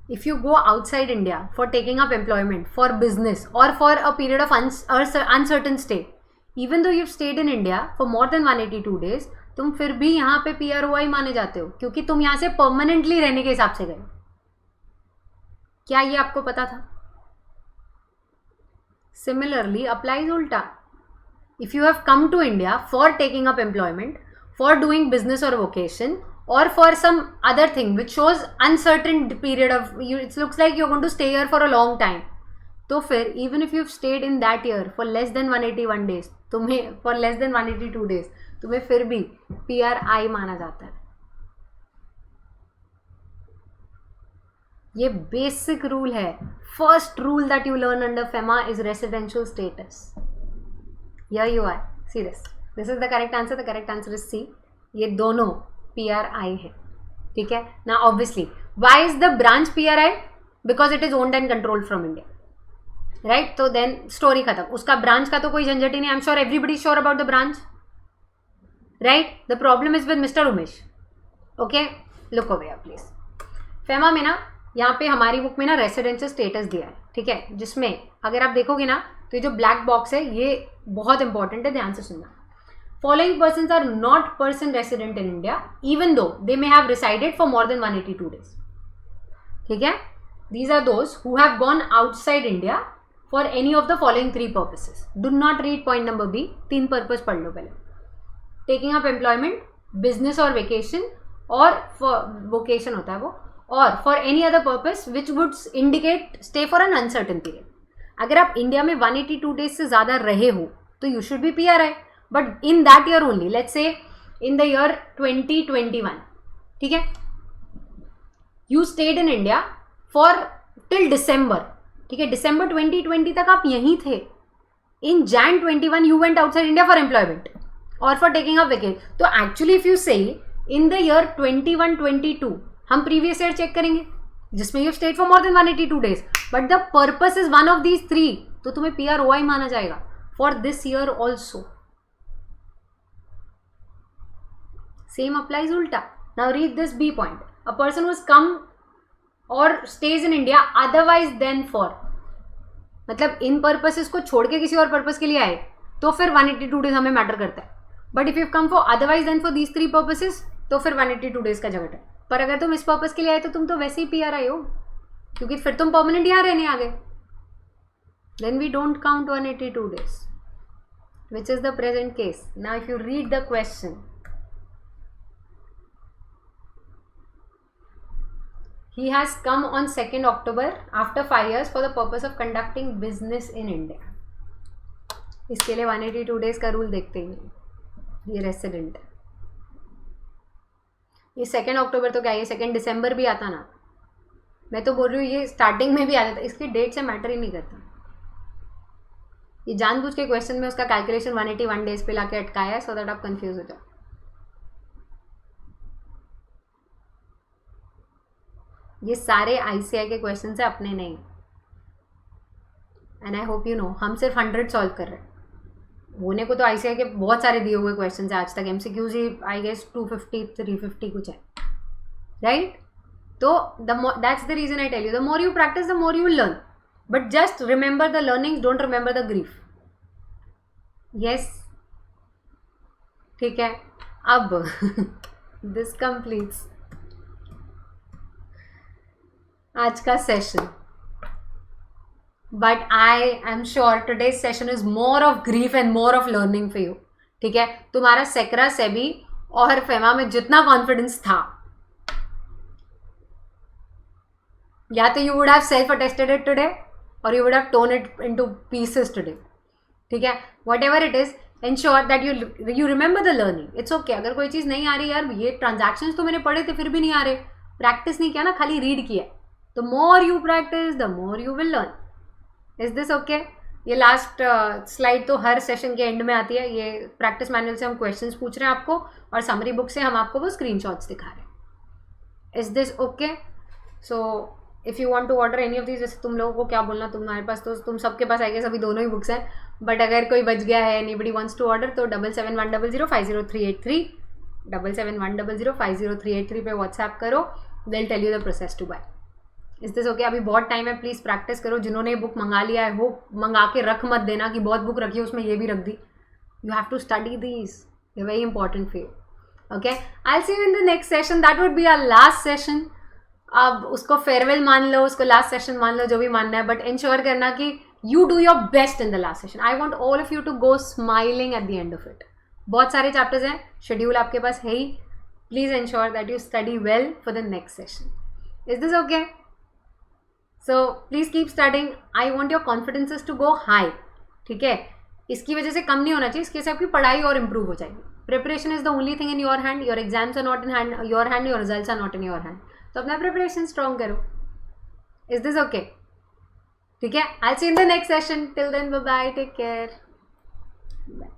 If you go outside India for taking up employment, for business, or for a period of uncertain stay, even though you've stayed in India for more than 182 days, तुम फिर भी यहाँ पे PROI माने जाते हो, क्योंकि तुम यहाँ से परमानेंटली रहने के हिसाब से गए। क्या ये आपको पता था? Similarly applies उल्टा। If you have come to India for taking up employment, for doing business or vocation, or for some other thing which shows uncertain period of you, it looks like you're going to stay here for a long time, तो फिर even if you've stayed in that year for less than 181 days, तुम्हें for less than 182 days, तुम्हें फिर भी PRI माना जाता है। ये बेसिक रूल है। First rule that you learn under FEMA is residential status. Here you are, see this, this is the correct answer, the correct answer is C. ये दोनों PRI है, ठीक है ना। Obviously why is the branch PRI? Because it is owned and controlled from India, right? तो then story खत्म, उसका branch का तो कोई झंझट ही नहीं। I am sure everybody sure about the branch, right? The problem is with mister Umesh. Okay, look over please. FEMA में ना यहाँ पे हमारी बुक में ना रेसिडेंशियल स्टेटस दिया है, ठीक है, जिसमें अगर आप देखोगे ना तो ये जो ब्लैक बॉक्स है ये बहुत इंपॉर्टेंट है, ध्यान से सुनना. Following persons are not person resident in India even though they may have resided for more than 182 days. ठीक है, these are those who have gone outside India for any of the following 3 purposes. Do not read point number B. 3 purpose पढ़ लो पहले. Taking up employment, business और vacation, और vocation होता है वो, और for any other purpose which would indicate stay for an uncertain period. अगर आप इंडिया में 182 days से ज़्यादा रहे हो तो you should be PRI, but in that year only. Let's say in the year 2021, ठीक है, you stayed in India for till December. ठीक है, डिसम्बर 2020 तक आप यहीं थे. इन Jan 21 you went outside India for employment और फॉर टेकिंग अप वेकेशन. तो एक्चुअली इफ यू से इन द ईयर 21-22 हम प्रीवियस ईयर चेक करेंगे जिसमें you stayed for more than 182 days, but the purpose is one of these 3, तो तुम्हें PROI माना जाएगा for this year also. Same applies उल्टा. Now read this B point. A person who's come or stays in India otherwise than for, मतलब इन purposes को छोड़ के किसी और पर्पस के लिए आए तो फिर 182 days हमें मैटर करता है. But if you come for otherwise then for these 3 पर्पसेस तो फिर 182 days का झगड़ा है. पर अगर तुम इस पर्पस के लिए आए तो तुम तो वैसे ही PRI हो, क्योंकि फिर तुम परमानेंट यहाँ रहने आ गए. Then we don't count 182 days, which is the present case. Now if you read the question, he has come on 2nd October after 5 years for the purpose of conducting business in India. इसके लिए 182 days का rule देखते ही नहीं. ये resident है. ये 2nd October तो क्या, ये 2nd December भी आता ना. मैं तो बोल रही हूँ ये स्टार्टिंग में भी आ जाता. इसकी डेट से मैटर ही नहीं करता. ये जानबूझ के क्वेश्चन में उसका कैलकुलेशन 181 days पे लाके अटकाया है सो दैट आप कंफ्यूज हो जाओ. ये सारे ICI के क्वेश्चन है, अपने नहीं. And I hope you know हम सिर्फ 100 सॉल्व कर रहे हैं. होने को तो ICI के बहुत सारे दिए हुए क्वेश्चन है आज तक. MCQs ही आई गेस 250-350 कुछ है, राइट? तो that's the reason I tell you, the more you practice the more you learn, but just remember the learnings, don't remember the grief. Yes, ठीक है. अब दिस कंप्लीट्स आज का session, but I am sure today's session is more of grief and more of learning for you. ठीक है, तुम्हारा सेक्रा, सेबी और FEMA में जितना कॉन्फिडेंस था, या तो you would have self attested it today और you would have torn it into pieces today. ठीक है, whatever it is, ensure that you remember the learning. It's okay अगर कोई चीज़ नहीं आ रही, यार ये ट्रांजैक्शंस तो मैंने पढ़े थे फिर भी नहीं आ रहे, प्रैक्टिस नहीं किया ना, खाली रीड किया. The more you practice, the more you will learn. Is this okay? ये लास्ट स्लाइड तो हर सेशन के एंड में आती है. ये प्रैक्टिस मैनुअल से हम क्वेश्चंस पूछ रहे हैं आपको और समरी बुक से हम आपको वो स्क्रीनशॉट्स दिखा रहे हैं. Is this okay? So if you want to order any of these, जैसे तुम लोगों को क्या बोलना, तुम्हारे पास तो तुम सबके पास आएगा, सभी दोनों ही बुक्स हैं. बट अगर कोई बच गया है, एनीबडी वांट्स टू ऑर्डर, तो 7710050383 7710050383 पे व्हाट्सएप करो. they'll tell you the process to buy. इस दिस ओके? अभी बहुत टाइम है, प्लीज़ प्रैक्टिस करो. जिन्होंने बुक मंगा लिया है वो मंगा के रख मत देना कि बहुत बुक रखी है उसमें ये भी रख दी. You have to study these, they very important for you. Okay, I see you in the next session. That would be our last session. अब उसको फेयरवेल मान लो, उसको लास्ट सेशन मान लो, जो भी मानना है, बट इंश्योर करना कि you do your best in the last session. I want all of you to go smiling at the end of it. बहुत सारे चैप्टर्स हैं, शेड्यूल आपके पास है ही. Please ensure that you study well for the next session. Is this okay? So please keep studying. I want your confidences to go high. ठीक है, इसकी वजह से कम नहीं होना चाहिए, इसकी वजह से आपकी पढ़ाई और इंप्रूव हो जाएगी. Preparation is the only thing in your hand. Your exams are not in hand your hand, your results are not in your hand. तो अपना प्रिपरेशन स्ट्रॉन्ग करो. Is this okay? ठीक है, I see in the next session. Till then bye bye, take care, bye.